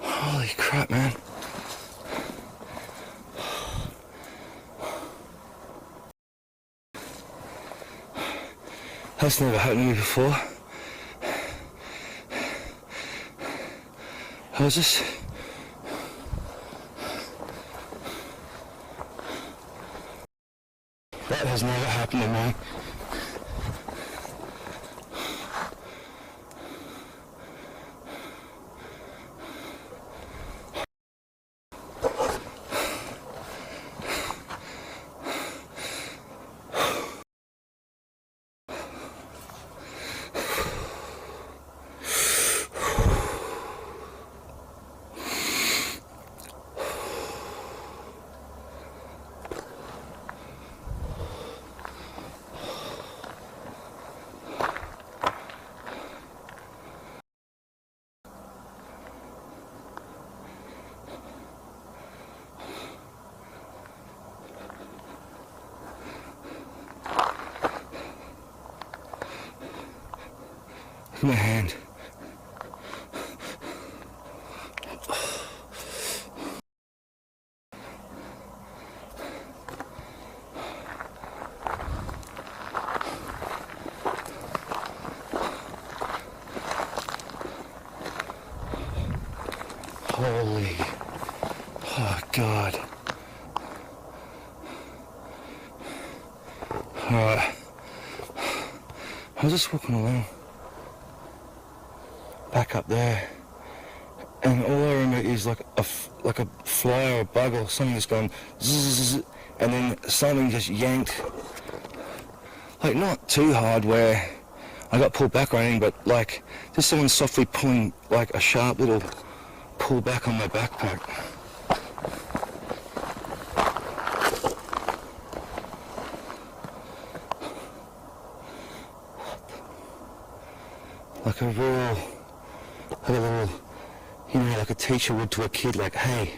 Holy crap, man. That's never happened to me before. How's this? That has never happened to me. at my hand. Holy, oh God. Alright, I was just walking along, back up there, and all I remember is like a fly or a bug or something that's gone zzz, and then something just yanked, like not too hard where I got pulled back or anything, but like just someone softly pulling like a sharp little pull back on my backpack. Like a little, you know, like a teacher would to a kid, like, hey,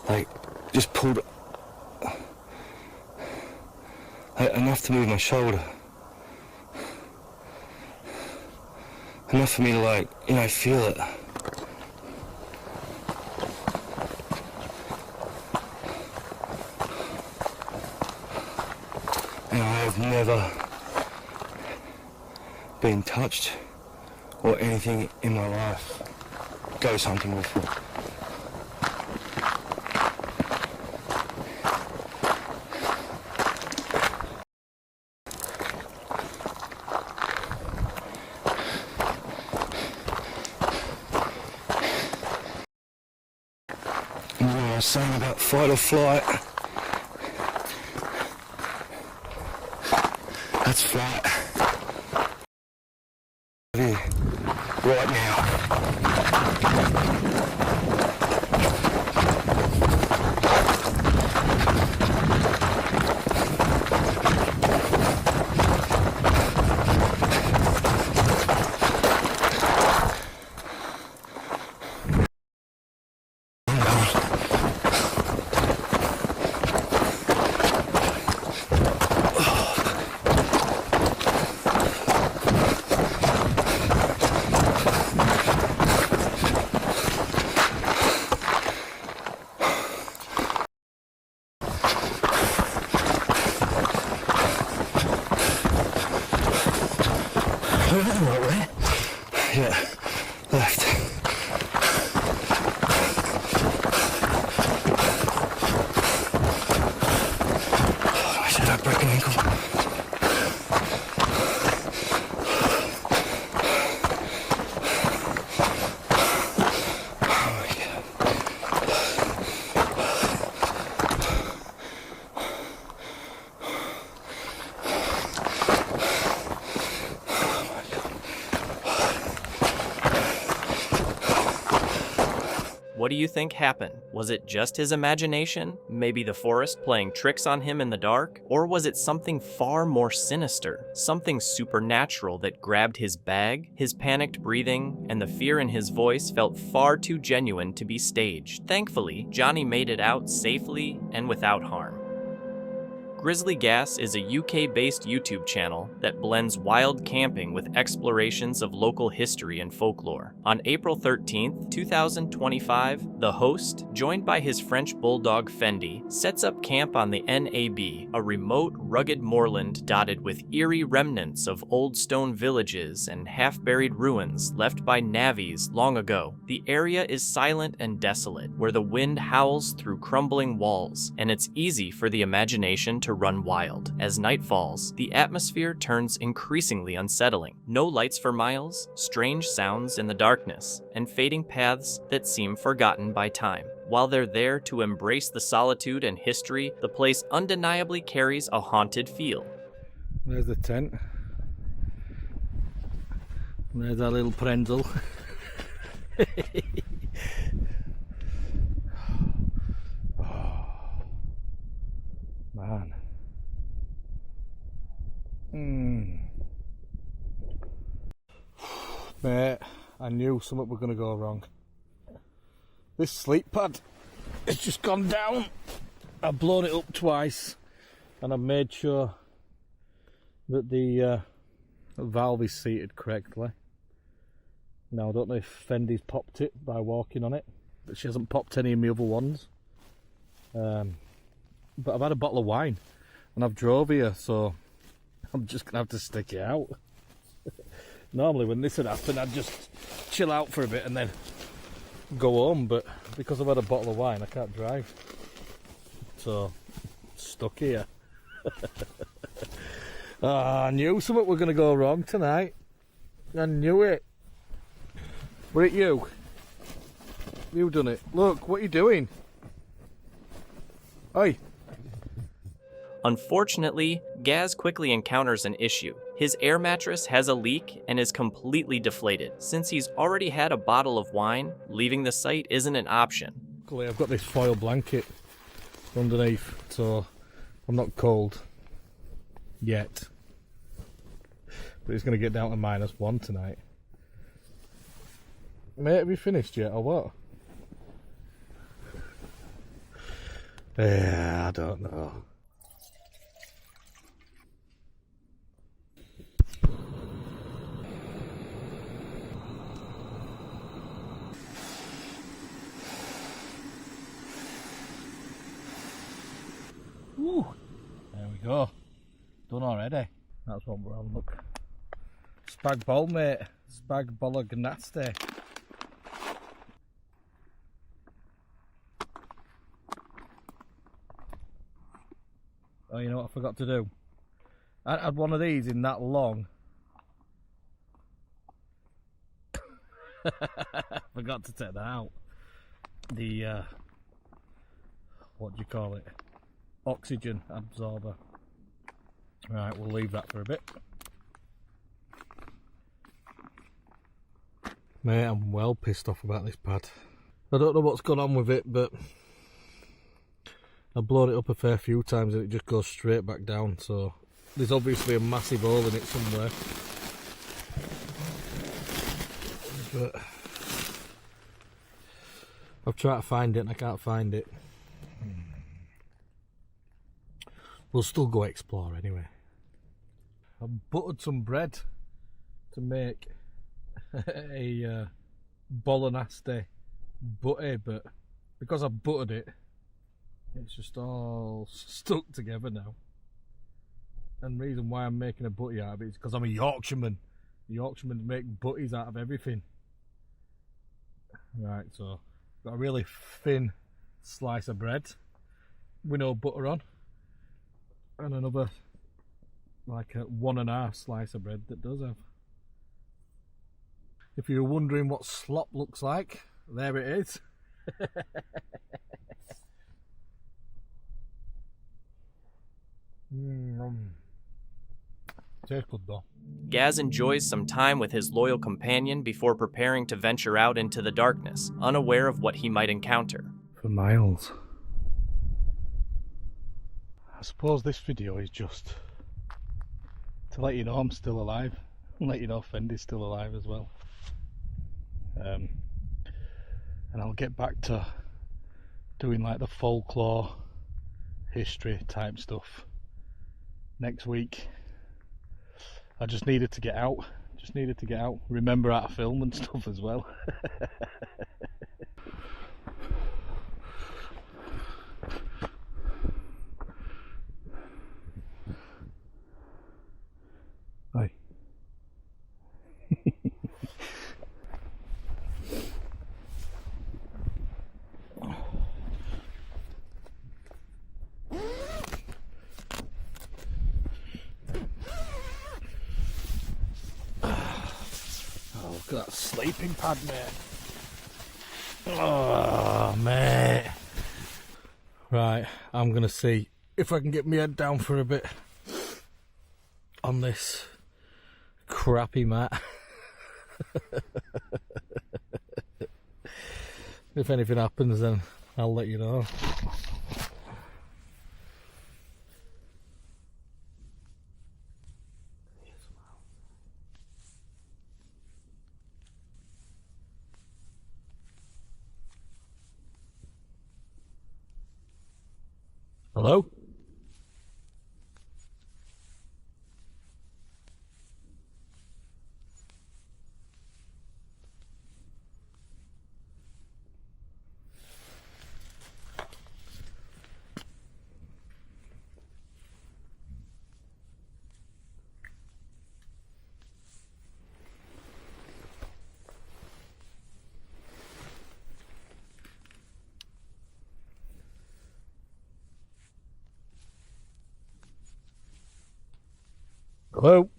like, just pulled, like, enough to move my shoulder. Enough for me to, like, you know, feel it. And I've never been touched or anything in my life ghost hunting before. And what I was saying about fight or flight, that's flight. Here, right now. Right way? Yeah, left. Oh, I should have broken an ankle. Oh my God. What do you think happened? Was it just his imagination? Maybe the forest playing tricks on him in the dark? Or was it something far more sinister? Something supernatural that grabbed his bag? His panicked breathing and the fear in his voice felt far too genuine to be staged. Thankfully, Johnny made it out safely and without harm. Grizzly Gas is a UK-based YouTube channel that blends wild camping with explorations of local history and folklore. On April 13th, 2025, the host, joined by his French bulldog Fendi, sets up camp on the NAB, a remote, rugged moorland dotted with eerie remnants of old stone villages and half-buried ruins left by navvies long ago. The area is silent and desolate, where the wind howls through crumbling walls, and it's easy for the imagination to run wild. As night falls, the atmosphere turns increasingly unsettling. No lights for miles, strange sounds in the darkness, and fading paths that seem forgotten by time. While they're there to embrace the solitude and history, the place undeniably carries a haunted feel. There's the tent. There's our little prendel. Man. Mate, I knew something was going to go wrong. This sleep pad has just gone down. I've blown it up twice and I've made sure that the valve is seated correctly. Now, I don't know if Fendi's popped it by walking on it, but she hasn't popped any of my other ones. But I've had a bottle of wine, and I've drove here, so I'm just going to have to stick it out. Normally, when this had happened, I'd just chill out for a bit and then go home, but because I've had a bottle of wine, I can't drive. So, stuck here. I knew something was going to go wrong tonight. I knew it. Were it you? You done it. Look, what are you doing? Oi. Unfortunately, Gaz quickly encounters an issue. His air mattress has a leak and is completely deflated. Since he's already had a bottle of wine, leaving the site isn't an option. Luckily, I've got this foil blanket underneath, so I'm not cold yet. But it's going to get down to -1 tonight. Mate, have you finished yet, or what? Yeah, I don't know. Woo! There we go. Done already. That's what we're on, look. Spag bol, mate. Spag bolognese. Oh, you know what I forgot to do? I had one of these in that long. Forgot to take that out. The, what do you call it? Oxygen absorber. Right, we'll leave that for a bit. Mate, I'm well pissed off about this pad. I don't know what's gone on with it, but I've blown it up a fair few times and it just goes straight back down, so there's obviously a massive hole in it somewhere. But I've tried to find it and I can't find it. We'll still go explore anyway. I've buttered some bread to make a bolognese butty, but because I've buttered it, it's just all stuck together now. And the reason why I'm making a butty out of it is because I'm a Yorkshireman. The Yorkshiremen make butties out of everything. Right, so got a really thin slice of bread with no butter on, and another like a 1.5 slice of bread that does have. If you're wondering what slop looks like, there it is. Tastes good though. Gaz enjoys some time with his loyal companion before preparing to venture out into the darkness, unaware of what he might encounter. For miles. I suppose this video is just to let you know I'm still alive, and let you know Fendi's still alive as well. And I'll get back to doing like the folklore, history type stuff next week. I just needed to get out. Remember how to film and stuff as well. Hi. Look at that sleeping pad, mate. Oh, mate. Right, I'm going to see if I can get my head down for a bit on this crappy mat. If anything happens, then I'll let you know. Hello? Hello?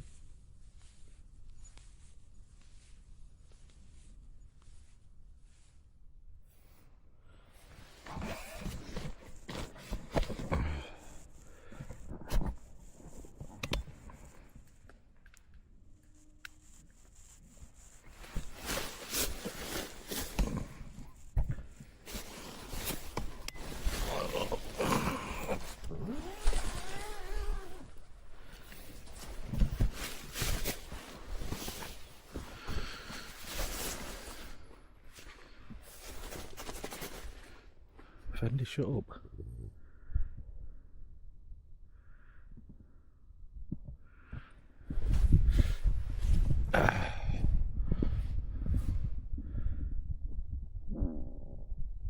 Fendi, shut up.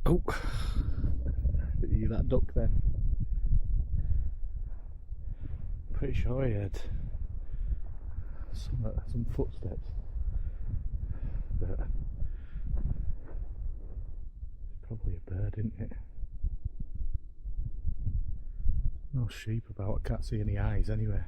Oh, did you hear that duck then? Pretty sure I heard some footsteps. But it's probably a bird, isn't it? No sheep about, I can't see any eyes anywhere.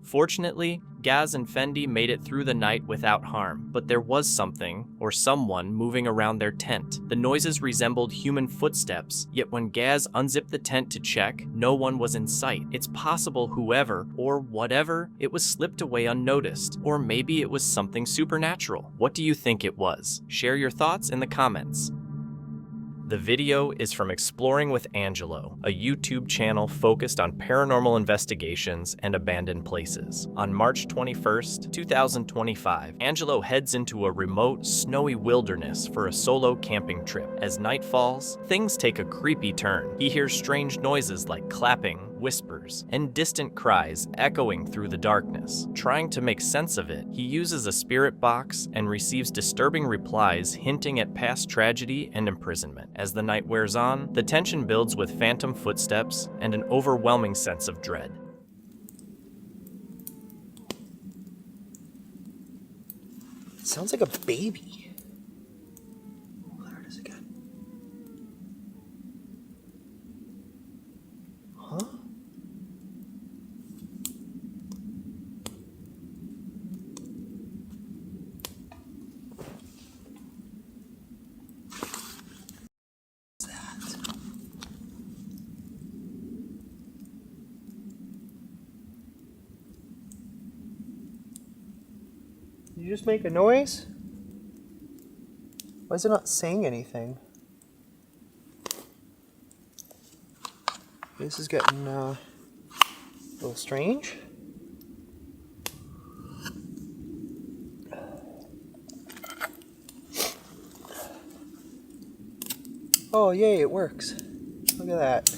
Fortunately, Gaz and Fendi made it through the night without harm, but there was something, or someone, moving around their tent. The noises resembled human footsteps, yet when Gaz unzipped the tent to check, no one was in sight. It's possible whoever, or whatever, it was slipped away unnoticed, or maybe it was something supernatural. What do you think it was? Share your thoughts in the comments. The video is from Exploring with Angelo, a YouTube channel focused on paranormal investigations and abandoned places. On March 21st, 2025, Angelo heads into a remote, snowy wilderness for a solo camping trip. As night falls, things take a creepy turn. He hears strange noises like clapping, whispers, and distant cries echoing through the darkness. Trying to make sense of it, he uses a spirit box and receives disturbing replies hinting at past tragedy and imprisonment. As the night wears on, the tension builds with phantom footsteps and an overwhelming sense of dread. It sounds like a baby. Oh, there it is again. Huh? Did you just make a noise? Why is it not saying anything? This is getting a little strange. Oh yay, it works. Look at that.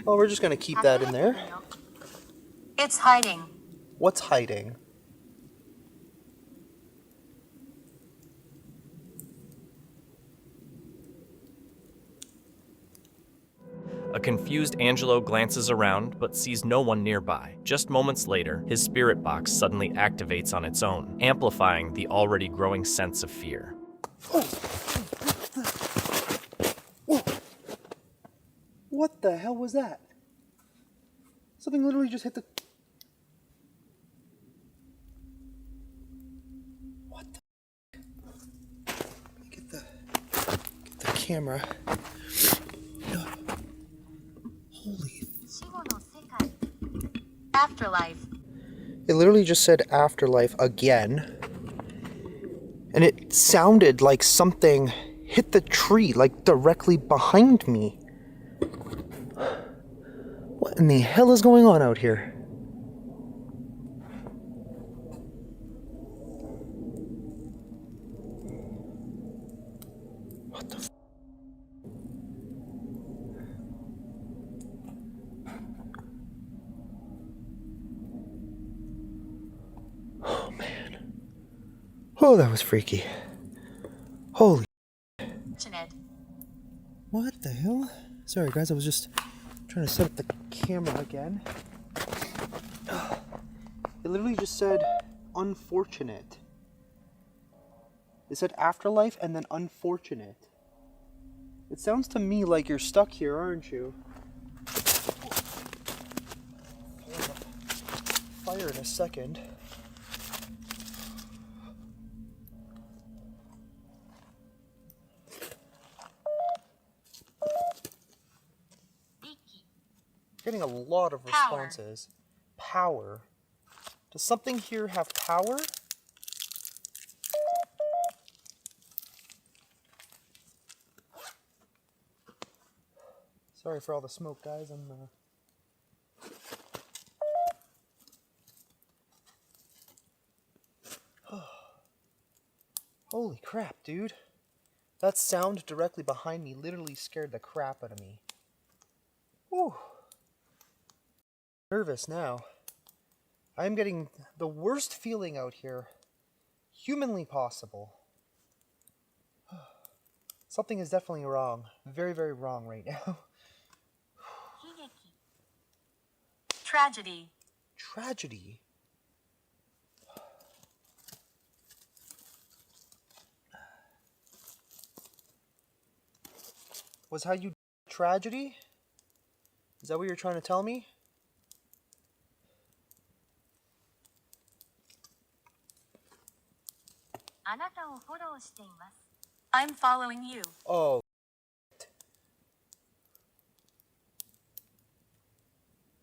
Well, we're just gonna keep that in there. It's hiding. What's hiding? A confused Angelo glances around, but sees no one nearby. Just moments later, his spirit box suddenly activates on its own, amplifying the already growing sense of fear. What the hell was that? Something literally just hit the... What the... Let me get the camera. Holy... Afterlife. It literally just said afterlife again. And it sounded like something hit the tree, like directly behind me. What in the hell is going on out here? What the f... Oh man. Oh, that was freaky. Holy... What the hell? Sorry guys, I was just trying to set up the camera again. It literally just said unfortunate. It said afterlife and then unfortunate. It sounds to me like you're stuck here, aren't you? Fire in a second. Getting a lot of responses. Power. Does something here have power? Sorry for all the smoke, guys. Holy crap, dude. That sound directly behind me literally scared the crap out of me. Whew. Nervous now. I'm getting the worst feeling out here humanly possible. Something is definitely wrong. Very, very wrong right now. Tragedy. Tragedy? Was how you tragedy? Is that what you're trying to tell me? I'm following you. Oh.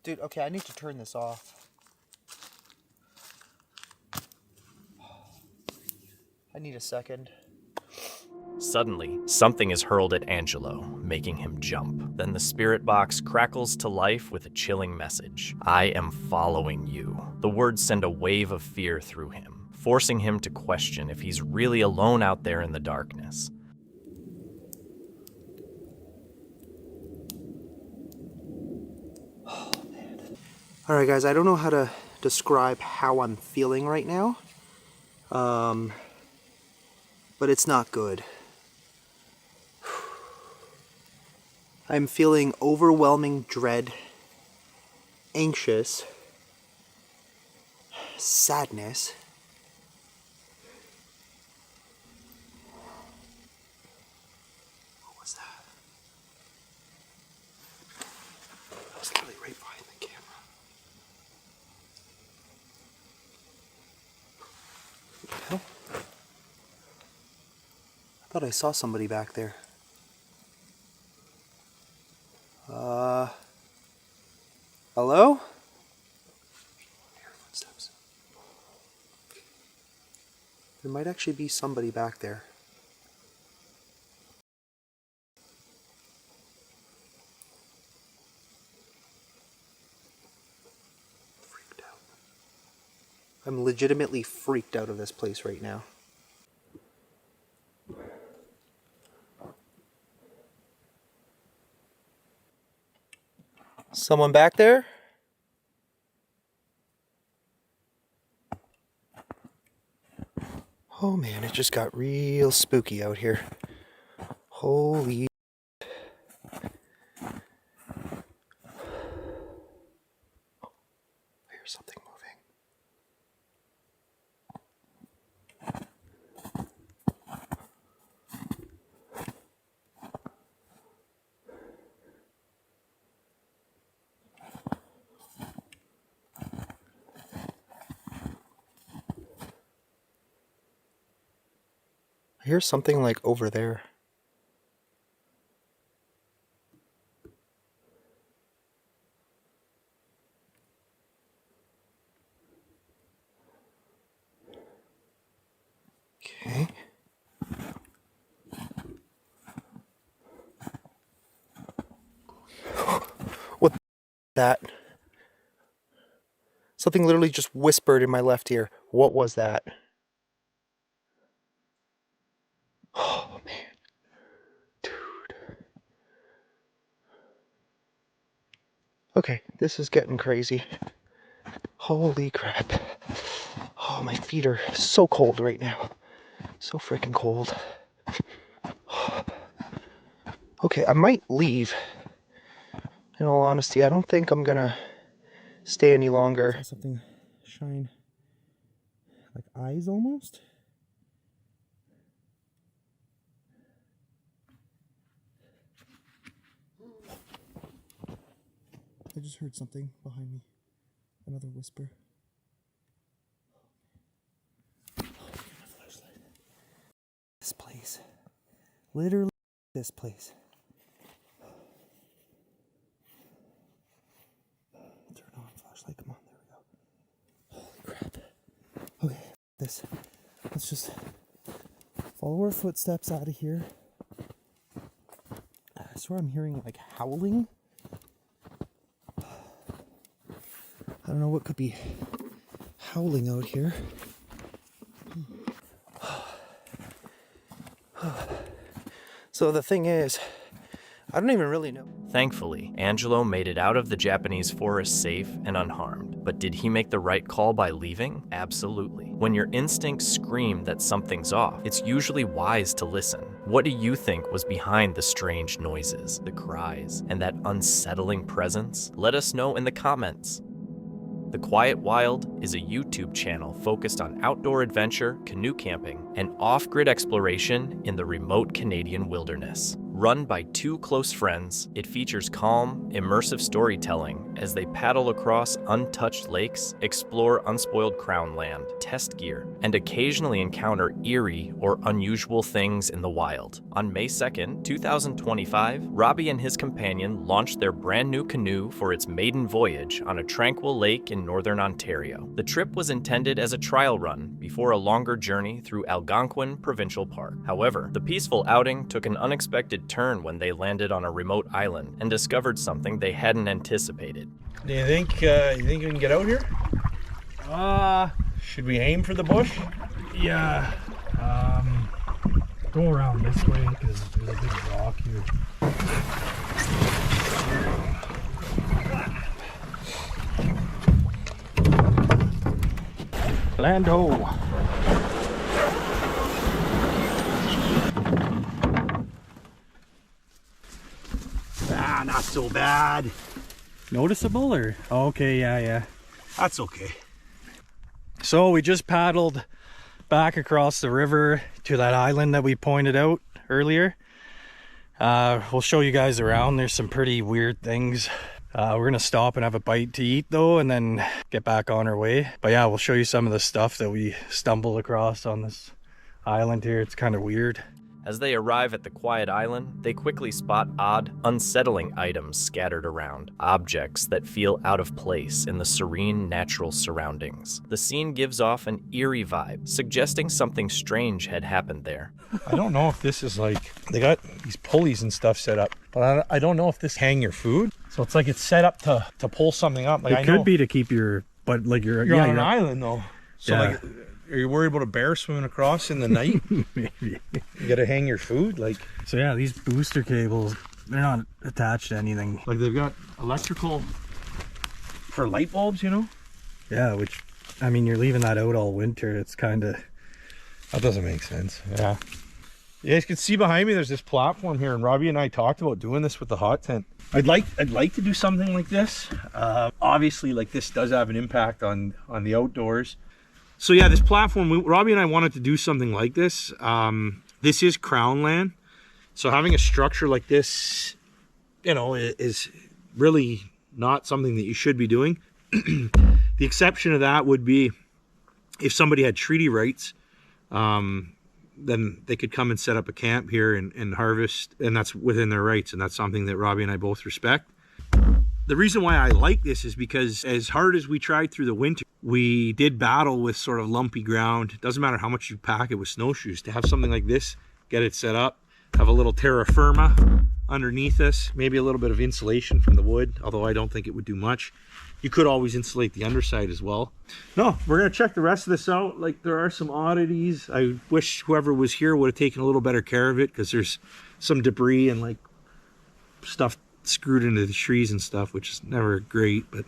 Dude, okay, I need to turn this off. I need a second. Suddenly, something is hurled at Angelo, making him jump. Then the spirit box crackles to life with a chilling message. I am following you. The words send a wave of fear through him, forcing him to question if he's really alone out there in the darkness. Alright guys, I don't know how to describe how I'm feeling right now. But it's not good. I'm feeling overwhelming dread, anxious, sadness. What was that? That was literally right behind the camera. What the hell? I thought I saw somebody back there. Hello? Footsteps. There might actually be somebody back there. Freaked out. I'm legitimately freaked out of this place right now. Someone back there? Oh man, it just got real spooky out here. Holy... I hear something moving. I hear something like over there. Okay. What that? Something literally just whispered in my left ear. What was that? Oh man. Dude. Okay, this is getting crazy. Holy crap. Oh, my feet are so cold right now. So freaking cold. Okay, I might leave. In all honesty, I don't think I'm gonna stay any longer. I saw something shine like eyes almost. I just heard something behind me. Another whisper. Oh, my flashlight. This place. Literally this place. Turn on flashlight. Come on. There we go. Holy crap. Okay. This. Let's just follow our footsteps out of here. I swear I'm hearing like howling. I don't know what could be howling out here. So the thing is, I don't even really know. Thankfully, Angelo made it out of the Japanese forest safe and unharmed. But did he make the right call by leaving? Absolutely. When your instincts scream that something's off, it's usually wise to listen. What do you think was behind the strange noises, the cries, and that unsettling presence? Let us know in the comments. The Quiet Wild is a YouTube channel focused on outdoor adventure, canoe camping, and off-grid exploration in the remote Canadian wilderness. Run by two close friends, it features calm, immersive storytelling as they paddle across untouched lakes, explore unspoiled crown land, test gear, and occasionally encounter eerie or unusual things in the wild. On May 2nd, 2025, Robbie and his companion launched their brand new canoe for its maiden voyage on a tranquil lake in northern Ontario. The trip was intended as a trial run before a longer journey through Algonquin Provincial Park. However, the peaceful outing took an unexpected turn when they landed on a remote island and discovered something they hadn't anticipated. Do you think we can get out here? Should we aim for the bush? Yeah. Go around this way because there's a big rock here. Lando. Not so bad. Noticeable or? Oh, okay, yeah. That's okay. So we just paddled back across the river to that island that we pointed out earlier. We'll show you guys around. There's some pretty weird things. We're gonna stop and have a bite to eat though and then get back on our way. But yeah, we'll show you some of the stuff that we stumbled across on this island here. It's kind of weird. As they arrive at the quiet island, they quickly spot odd, unsettling items scattered around, objects that feel out of place in the serene natural surroundings. The scene gives off an eerie vibe, suggesting something strange had happened there. I don't know if this is like, they got these pulleys and stuff set up, but I don't know if this hang your food. So it's like it's set up to pull something up. Like it could be to keep your, but like you're on an island though. So yeah. Like, are you worried about a bear swimming across in the night? Maybe. You gotta hang your food, like. So yeah, these booster cables, they're not attached to anything. Like they've got electrical for light bulbs, you know? Yeah, which, I mean, you're leaving that out all winter. It's kind of. That doesn't make sense. Yeah. You guys can see behind me, there's this platform here, and Robbie and I talked about doing this with the hot tent. I'd like to do something like this. Obviously, like this does have an impact on the outdoors. So yeah, this platform, Robbie and I wanted to do something like this. This is crown land. So having a structure like this, you know, is really not something that you should be doing. The exception of that would be if somebody had treaty rights, then they could come and set up a camp here and harvest, and that's within their rights, and that's something that Robbie and I both respect. The reason why I like this is because as hard as we tried through the winter, we did battle with sort of lumpy ground. It doesn't matter how much you pack it with snowshoes. To have something like this, get it set up, have a little terra firma underneath us, maybe a little bit of insulation from the wood, although I don't think it would do much. You could always insulate the underside as well. No, we're gonna check the rest of this out. Like, there are some oddities. I wish whoever was here would have taken a little better care of it, because there's some debris and like stuff screwed into the trees and stuff, which is never great. But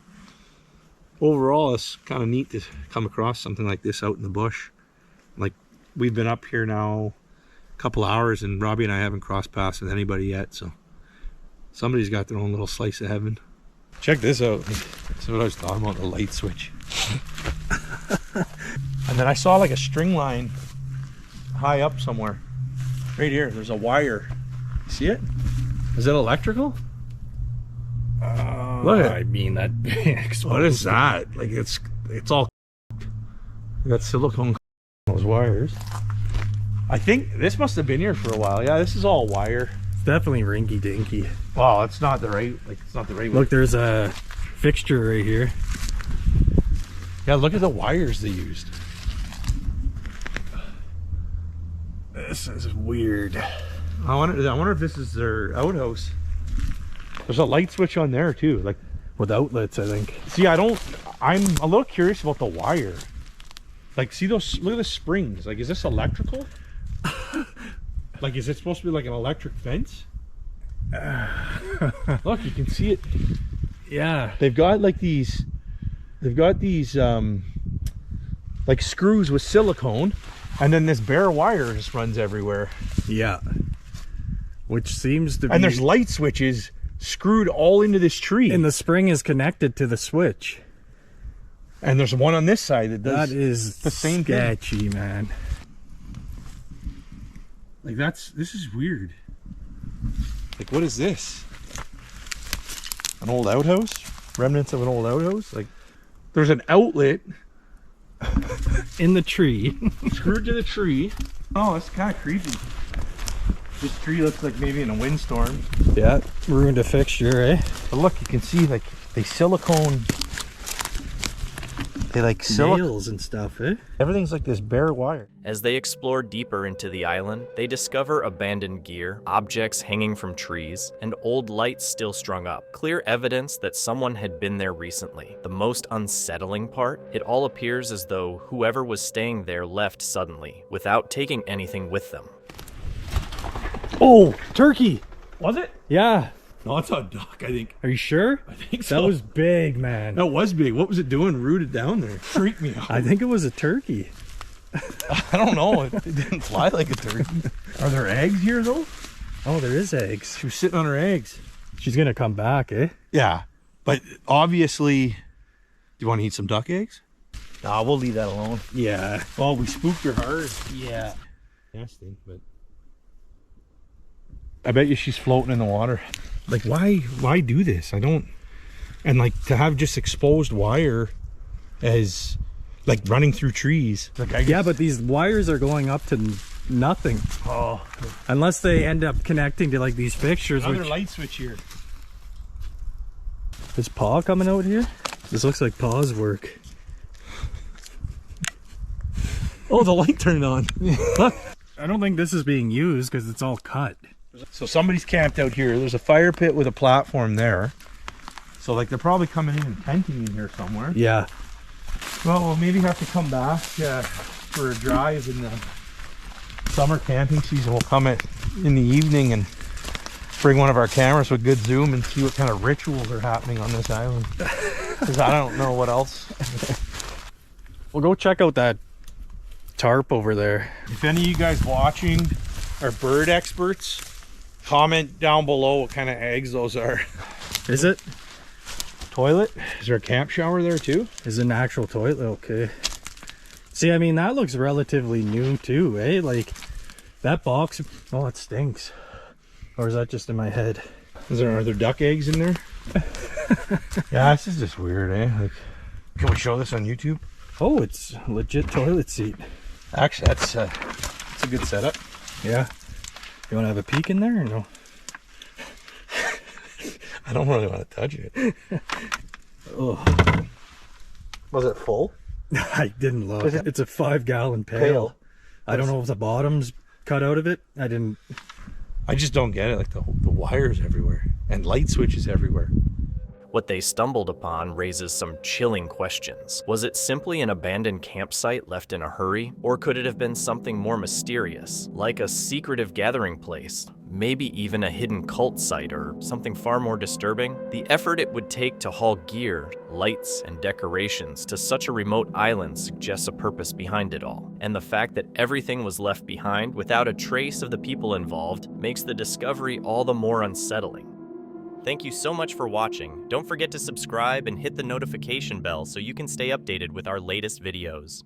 overall, it's kind of neat to come across something like this out in the bush. Like, we've been up here now a couple hours, and Robbie and I haven't crossed paths with anybody yet, so somebody's got their own little slice of heaven. Check this out. This is what I was talking about, the light switch. And then I saw like a string line high up somewhere. Right here, there's a wire. See it? Is it electrical? Look at I mean, that exposed. what is that? Like it's all got silicone those wires. I think this must have been here for a while. Yeah, this is all wire. It's definitely rinky dinky. Wow, it's not the right. Like it's not the right. Look, there's a fixture right here. Yeah, look at the wires they used. This is weird. I wonder if this is their outhouse. There's a light switch on there too, like with outlets, I think. See, I'm a little curious about the wire. Like, see those, look at the springs. Like, is this electrical? Like, is it supposed to be like an electric fence? Look, you can see it. Yeah. They've got these like screws with silicone, and then this bare wire just runs everywhere. Yeah. Which seems to be... And there's light switches screwed all into this tree. And the spring is connected to the switch. And there's one on this side that does that is the same sketchy, thing. Man. Like this is weird. Like, what is this? An old outhouse? Remnants of an old outhouse? Like, there's an outlet in the tree. Screwed to the tree. Oh, that's kind of creepy. This tree looks like maybe in a windstorm. Yeah, ruined a fixture, eh? But look, you can see like they silicone. They like nails and stuff, eh? Everything's like this bare wire. As they explore deeper into the island, they discover abandoned gear, objects hanging from trees, and old lights still strung up. Clear evidence that someone had been there recently. The most unsettling part, it all appears as though whoever was staying there left suddenly, without taking anything with them. Oh, turkey! Was it? Yeah. No, it's a duck, I think. Are you sure? I think so. That was big, man. That was big. What was it doing rooted down there? Freaked me out. I think it was a turkey. I don't know. It didn't fly like a turkey. Are there eggs here, though? Oh, there is eggs. She was sitting on her eggs. She's going to come back, eh? Yeah. But obviously, do you want to eat some duck eggs? Nah, we'll leave that alone. Yeah. Well, we spooked her hard. Yeah. Nasty, but I bet you she's floating in the water. Like, why do this? I don't. And like, to have just exposed wire as like running through trees. Like, I guess... Yeah, but these wires are going up to nothing. Oh, unless they end up connecting to like these fixtures. Another light switch here. Is paw coming out here? This looks like paw's work. Oh, the light turned on. I don't think this is being used because it's all cut. So somebody's camped out here. There's a fire pit with a platform there. So like, they're probably coming in and tenting in here somewhere. Yeah. Well, we'll maybe have to come back for a drive in the summer camping season. We'll come in the evening and bring one of our cameras with good zoom and see what kind of rituals are happening on this island. Because I don't know what else. We'll go check out that tarp over there. If any of you guys watching are bird experts, comment down below what kind of eggs those are. Is it? Toilet? Is there a camp shower there too? Is it an actual toilet? Okay. See, I mean, that looks relatively new too, eh? Like, that box, oh, it stinks. Or is that just in my head? Are there duck eggs in there? Yeah, this is just weird, eh? Like, can we show this on YouTube? Oh, it's a legit toilet seat. Actually, that's a good setup. Yeah. You want to have a peek in there or no? I don't really want to touch it. Oh. Was it full? I didn't look. It's a 5-gallon pail. I don't know if the bottom's cut out of it. I just don't get it. Like, the wires everywhere and light switches everywhere. What they stumbled upon raises some chilling questions. Was it simply an abandoned campsite left in a hurry? Or could it have been something more mysterious, like a secretive gathering place? Maybe even a hidden cult site or something far more disturbing? The effort it would take to haul gear, lights, and decorations to such a remote island suggests a purpose behind it all. And the fact that everything was left behind without a trace of the people involved makes the discovery all the more unsettling. Thank you so much for watching. Don't forget to subscribe and hit the notification bell so you can stay updated with our latest videos.